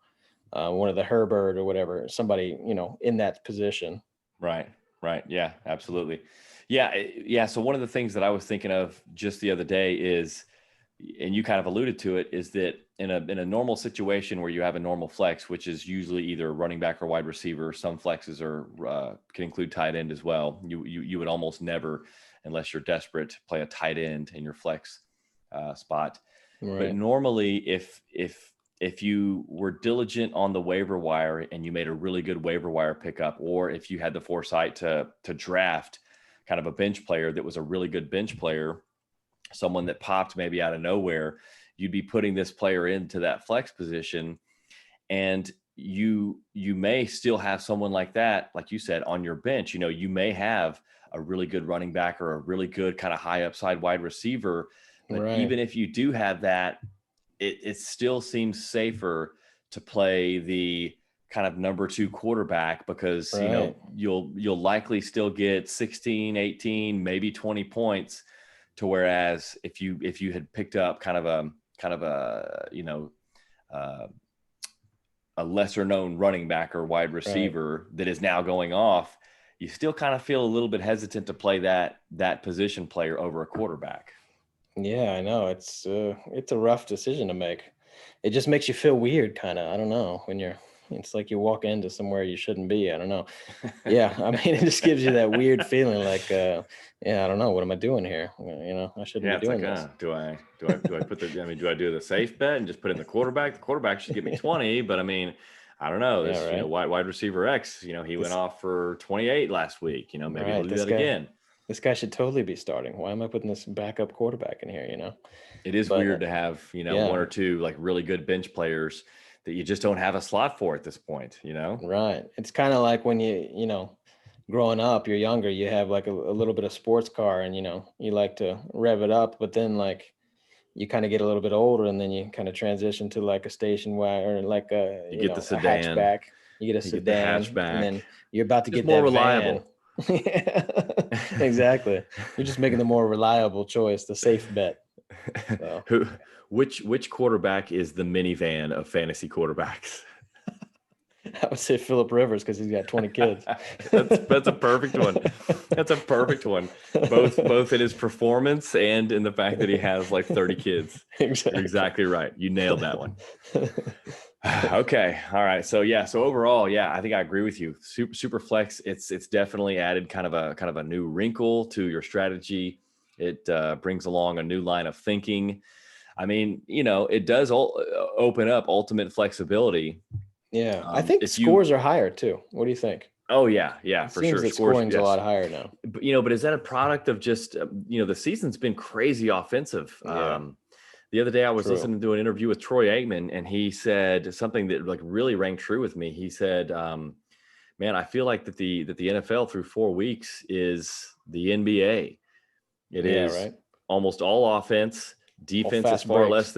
one of the Herbert or whatever, somebody, in that position. Right. Right. Yeah, absolutely. Yeah. Yeah. So one of the things that I was thinking of just the other day is, and you kind of alluded to it, is that in a normal situation where you have a normal flex, which is usually either running back or wide receiver, some flexes can include tight end as well. You would almost never, unless you're desperate, play a tight end in your flex spot. But Right. normally, if you were diligent on the waiver wire and you made a really good waiver wire pickup, or if you had the foresight to draft kind of a bench player that was a really good bench player, someone that popped maybe out of nowhere, you'd be putting this player into that flex position, and you may still have someone like that, like you said, on your bench. You may have a really good running back or a really good kind of high upside wide receiver, but Right. even if you do have that, it still seems safer to play the kind of number 2 quarterback, because Right. you'll likely still get 16, 18, maybe 20 points, to whereas if you had picked up kind of a uh, a lesser known running back or wide Right. receiver that is now going off, you still kind of feel a little bit hesitant to play that position player over a quarterback. Yeah, I know. It's a rough decision to make. It just makes you feel weird, kind of. I don't know, it's like you walk into somewhere you shouldn't be. I don't know. Yeah, I mean, it just gives you that weird feeling like, yeah, I don't know, what am I doing here? I shouldn't Yeah, be it's like, doing this. do I put do I do the safe bet and just put in the quarterback? The quarterback should give me 20, but I mean, I don't know. Yeah, This, right. wide receiver X, he went This off for 28 last week. Maybe he'll right. do that again. This guy should totally be starting. Why am I putting this backup quarterback in here? It is But weird to have, one yeah, or two like really good bench players that you just don't have a slot for at this point. right. It's kind of like when growing up, you're younger, you have like a little bit of sports car and you like to rev it up, but then like you kind of get a little bit older and then you kind of transition to like a station wagon or like You get the a sedan, hatchback. You get a you get the sedan and hatchback, then you're about to just get more that van. reliable. Exactly. You're just making the more reliable choice, the safe bet. So Who, which quarterback is the minivan of fantasy quarterbacks? I would say Philip Rivers because he's got 20 kids. That's a perfect one. That's a perfect one. Both in his performance and in the fact that he has like 30 kids. You're Exactly. exactly right. You nailed that one. Okay. All right. So yeah. So overall, yeah, I think I agree with you. Super flex. It's definitely added kind of a new wrinkle to your strategy. It brings along a new line of thinking. I mean, it does open up ultimate flexibility. Yeah, I think scores are higher too. What do you think? Oh yeah, It for seems sure. that Scores, scoring's a yes. lot higher now. But is that a product of just the season's been crazy offensive. Yeah. The other day I was True. listening to an interview with Troy Aikman, and he said something that like really rang true with me. He said, man, I feel like that the NFL through 4 weeks is the NBA. It is right. almost all offense. Defense is fast far breaks.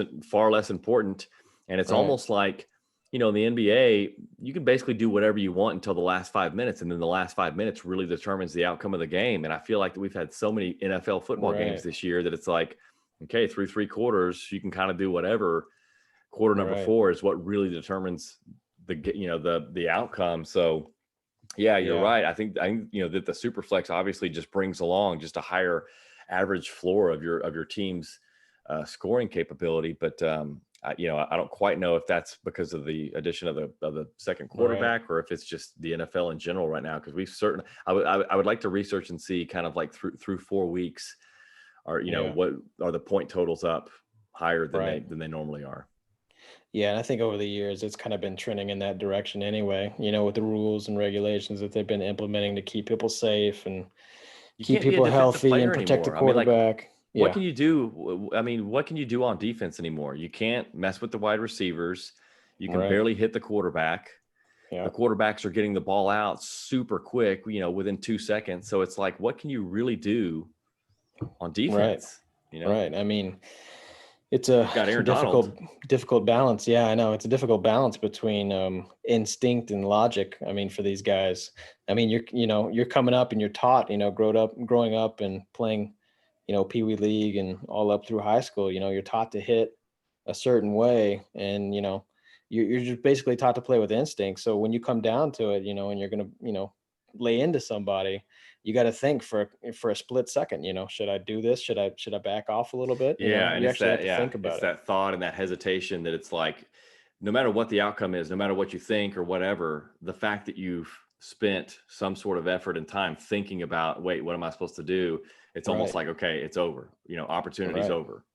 less important. And it's Right. almost like, in the NBA, you can basically do whatever you want until the last 5 minutes. And then the last 5 minutes really determines the outcome of the game. And I feel like we've had so many NFL football games Right. this year that it's like, okay, through 3 quarters, you can kind of do whatever. Quarter number Right. 4 is what really determines the outcome. So yeah, you're right. I think that the super flex obviously just brings along just a higher average floor of your team's scoring capability. But I don't quite know if that's because of the addition of the second quarterback or if it's just the NFL in general right now. Because we've certainly, I would like to research and see kind of like through 4 weeks, or what are the point totals up higher than they normally are. Yeah, and I think over the years it's kind of been trending in that direction anyway, with the rules and regulations that they've been implementing to keep people safe and keep people healthy and protect the quarterback. What can you do? I mean, what can you do on defense anymore? You can't mess with the wide receivers. You can barely hit the quarterback. Yeah. The quarterbacks are getting the ball out super quick, within 2 seconds. So it's like, what can you really do on defense? Right. I mean, it's a difficult balance. Yeah, I know. It's a difficult balance between instinct and logic. I mean, for these guys, I mean, you're coming up and you're taught, growing up and playing, Pee Wee League and all up through high school, you're taught to hit a certain way, and you're just basically taught to play with instinct. So when you come down to it, and you're gonna, lay into somebody, you got to think for a split second. Should I do this? Should I back off a little bit? Yeah, and you it's actually that. have to think about it's it. that thought and that hesitation that it's like, no matter what the outcome is, no matter what you think or whatever, the fact that you've spent some sort of effort and time thinking about, wait, what am I supposed to do? It's almost like, okay, it's over. Opportunity's over.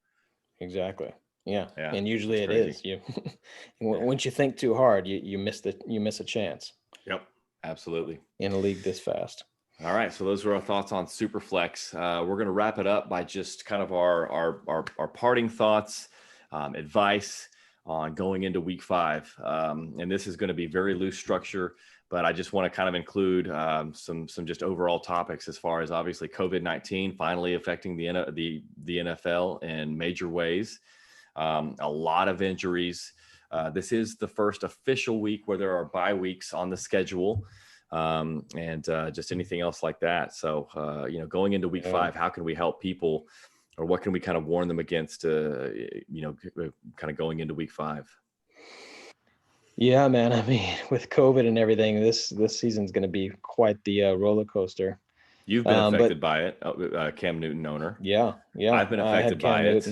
Exactly. Yeah. And usually it is. Once you think too hard, you miss a chance. Yep. Absolutely. In a league this fast. All right. So those are our thoughts on Superflex. We're going to wrap it up by just kind of our parting thoughts, advice on going into week 5. And this is going to be very loose structure, but I just want to kind of include some just overall topics as far as obviously COVID-19 finally affecting the NFL in major ways. A lot of injuries. This is the first official week where there are bye weeks on the schedule, and just anything else like that. So, going into week 5, how can we help people, or what can we kind of warn them against, kind of going into week 5? Yeah, man. I mean, with COVID and everything, this season's going to be quite the roller coaster. You've been affected by it, Cam Newton owner. Yeah. I've been affected by it,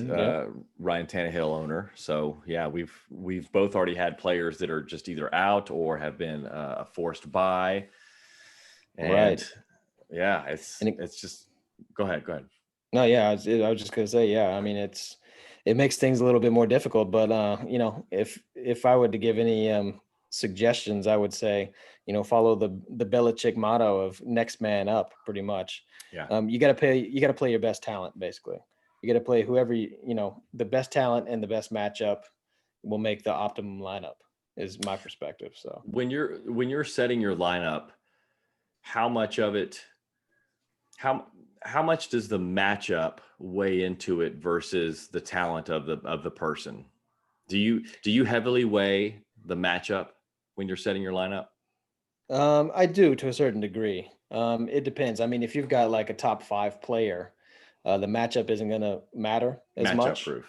Ryan Tannehill owner. So yeah, we've both already had players that are just either out or have been forced by. And yeah, it's just go ahead. No, yeah, I was just gonna say, yeah. I mean, it makes things a little bit more difficult, but if I were to give any suggestions, I would say, follow the Belichick motto of next man up, pretty much. Yeah. You got to play your best talent, basically. You got to play whoever, the best talent and the best matchup will make the optimum lineup, is my perspective. So when you're setting your lineup, how much does the matchup weigh into it versus the talent of the person? Do you heavily weigh the matchup when you're setting your lineup? I do, to a certain degree. It depends. I mean, if you've got like a top 5 player, the matchup isn't going to matter as much. Proof.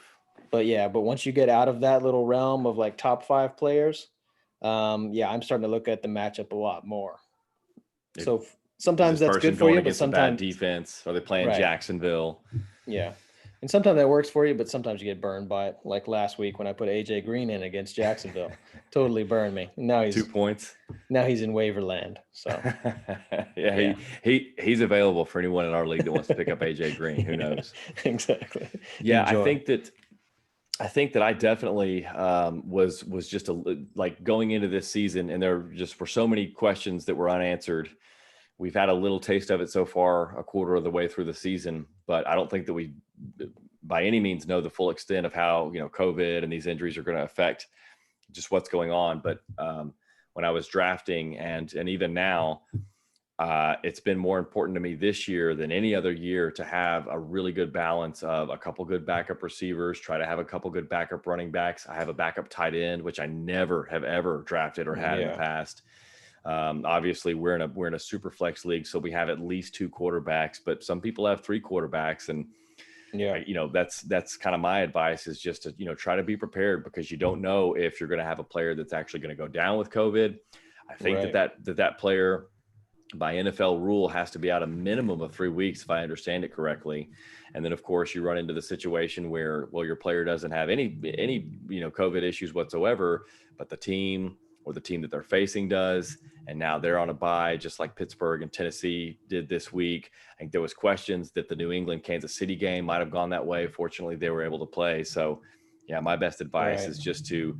But once you get out of that little realm of like top 5 players, I'm starting to look at the matchup a lot more. So sometimes that's good for you, but sometimes bad defense. Are they playing Jacksonville? Yeah. And sometimes that works for you, but sometimes you get burned by it. Like last week when I put AJ Green in against Jacksonville, totally burned me. Now 2 points. he's in waiver land. So yeah, he's available for anyone in our league that wants to pick up AJ Green. Who knows? Exactly. Yeah, Enjoy. I think that I definitely was just like going into this season, and there just were so many questions that were unanswered. We've had a little taste of it so far, a quarter of the way through the season, but I don't think that we, by any means, know the full extent of how COVID and these injuries are going to affect just what's going on. But when I was drafting, and even now, it's been more important to me this year than any other year to have a really good balance of a couple good backup receivers, try to have a couple good backup running backs. I have a backup tight end, which I never have ever drafted or had in the past. Obviously we're in a super flex league, so we have at least 2 quarterbacks, but some people have 3 quarterbacks. And that's kind of my advice, is just to, try to be prepared, because you don't know if you're going to have a player that's actually going to go down with COVID. I think that player, by NFL rule, has to be out a minimum of 3 weeks, if I understand it correctly. And then of course you run into the situation where, well, your player doesn't have any COVID issues whatsoever, but the team that they're facing does, and now they're on a bye, just like Pittsburgh and Tennessee did this week. I think there was questions that the New England Kansas City game might have gone that way. Fortunately, they were able to play. So yeah, my best advice is just to,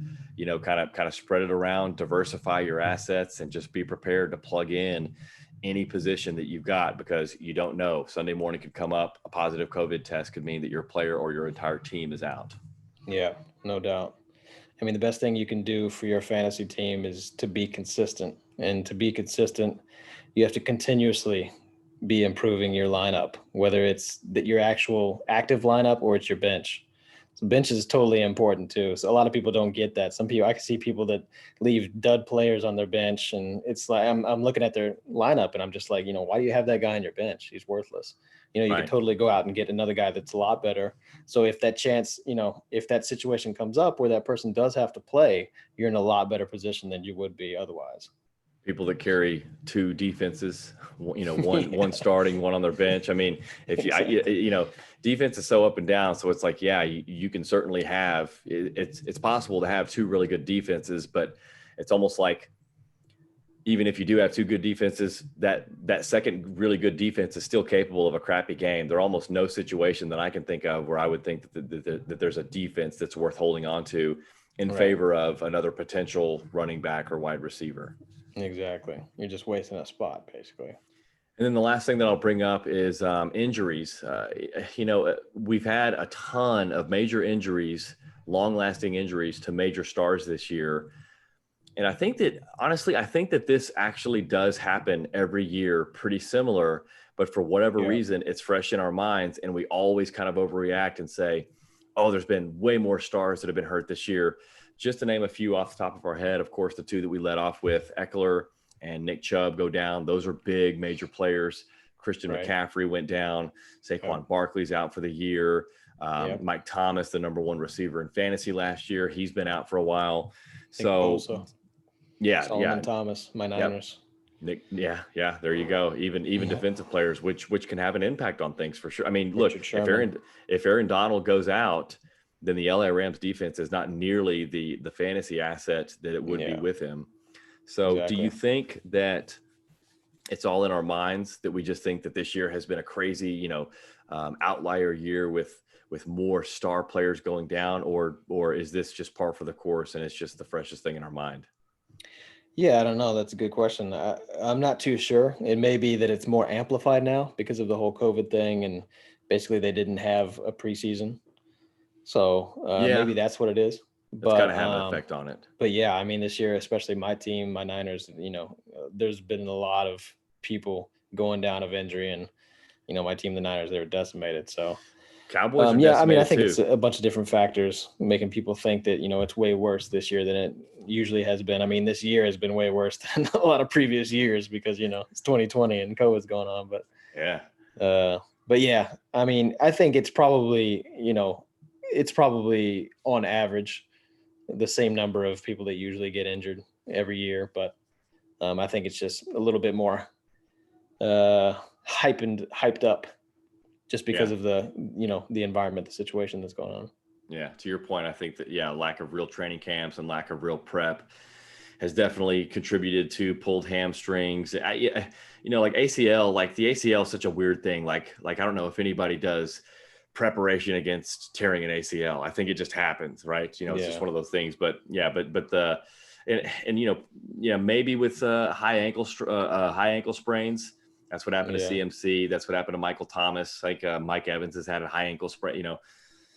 kind of spread it around, diversify your assets, and just be prepared to plug in any position that you've got, because you don't know. Sunday morning could come up, a positive COVID test could mean that your player or your entire team is out. Yeah, no doubt. I mean, the best thing you can do for your fantasy team is to be consistent. And to be consistent, you have to continuously be improving your lineup, whether it's your actual active lineup or it's your bench. So bench is totally important too. So a lot of people don't get that. I can see people that leave dud players on their bench, and it's like I'm looking at their lineup and I'm just like, why do you have that guy on your bench? He's worthless. You can totally go out and get another guy that's a lot better. So if that chance, if that situation comes up where that person does have to play, you're in a lot better position than you would be otherwise. People that carry 2 defenses, one starting, one on their bench. I mean, if defense is so up and down. So it's like, yeah, you can certainly have, it's possible to have 2 really good defenses, but it's almost like, even if you do have 2 good defenses, that second really good defense is still capable of a crappy game. There's almost no situation that I can think of where I would think that there's a defense that's worth holding on to in favor of another potential running back or wide receiver. Exactly. You're just wasting a spot, basically. And then the last thing that I'll bring up is injuries. We've had a ton of major injuries, long-lasting injuries to major stars this year. And I think that this actually does happen every year, pretty similar, but for whatever reason, it's fresh in our minds, and we always kind of overreact and say, oh, there's been way more stars that have been hurt this year. Just to name a few off the top of our head, of course, the 2 that we led off with, Eckler and Nick Chubb, go down. Those are big major players. Christian McCaffrey went down. Saquon Barkley's out for the year. Mike Thomas, the number 1 receiver in fantasy last year, he's been out for a while. So Solomon Thomas, my Niners. Nick, there you go. Even defensive players, which can have an impact on things for sure. I mean, look, if Aaron Donald goes out, then the LA Rams defense is not nearly the fantasy asset that it would be with him. So do you think that it's all in our minds, that we just think that this year has been a crazy, outlier year with more star players going down, or is this just par for the course and it's just the freshest thing in our mind? Yeah, I don't know. That's a good question. I'm not too sure. It may be that it's more amplified now because of the whole COVID thing, and basically they didn't have a preseason. So maybe that's what it is. It's got to have an effect on it. But yeah, I mean, this year, especially my team, my Niners, there's been a lot of people going down of injury, and my team, the Niners, they were decimated. So Cowboys are decimated, I mean, I think too. it's a bunch of different factors making people think that it's way worse this year than it usually has been. I mean, this year has been way worse than a lot of previous years because it's 2020 and COVID's going on. But but yeah, I mean, I think it's probably on average the same number of people that usually get injured every year, but I think it's just a little bit more hyped up. just because of the environment, the situation that's going on. Yeah, to your point, I think that lack of real training camps and lack of real prep has definitely contributed to pulled hamstrings. Like ACL, like the ACL is such a weird thing. Like I don't know if anybody does preparation against tearing an ACL. I think it just happens, right? It's just one of those things. But maybe with high ankle sprains. That's what happened to CMC. That's what happened to Michael Thomas. Like Mike Evans has had a high ankle sprain.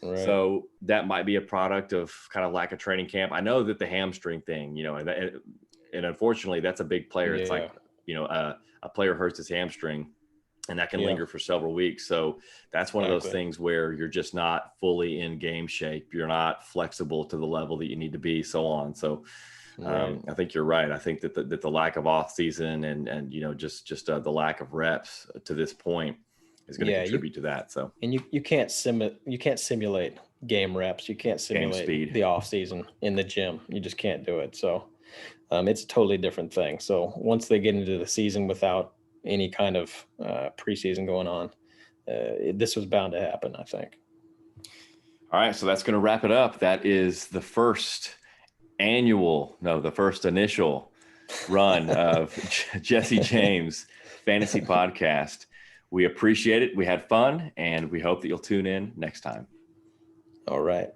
Right. So that might be a product of kind of lack of training camp. I know that the hamstring thing, and unfortunately that's a big player. It's like, a player hurts his hamstring and that can linger for several weeks. So that's one of those things where you're just not fully in game shape. You're not flexible to the level that you need to be, so on. So I think you're right. I think that the lack of off season and just the lack of reps to this point is going to contribute to that. So, and you can't simulate game reps. You can't simulate the off season in the gym. You just can't do it. So it's a totally different thing. So once they get into the season without any kind of preseason going on, this was bound to happen, I think. All right. So that's going to wrap it up. That is the first initial run of Jesse James Fantasy Podcast. We appreciate it. We had fun, and we hope that you'll tune in next time. All right.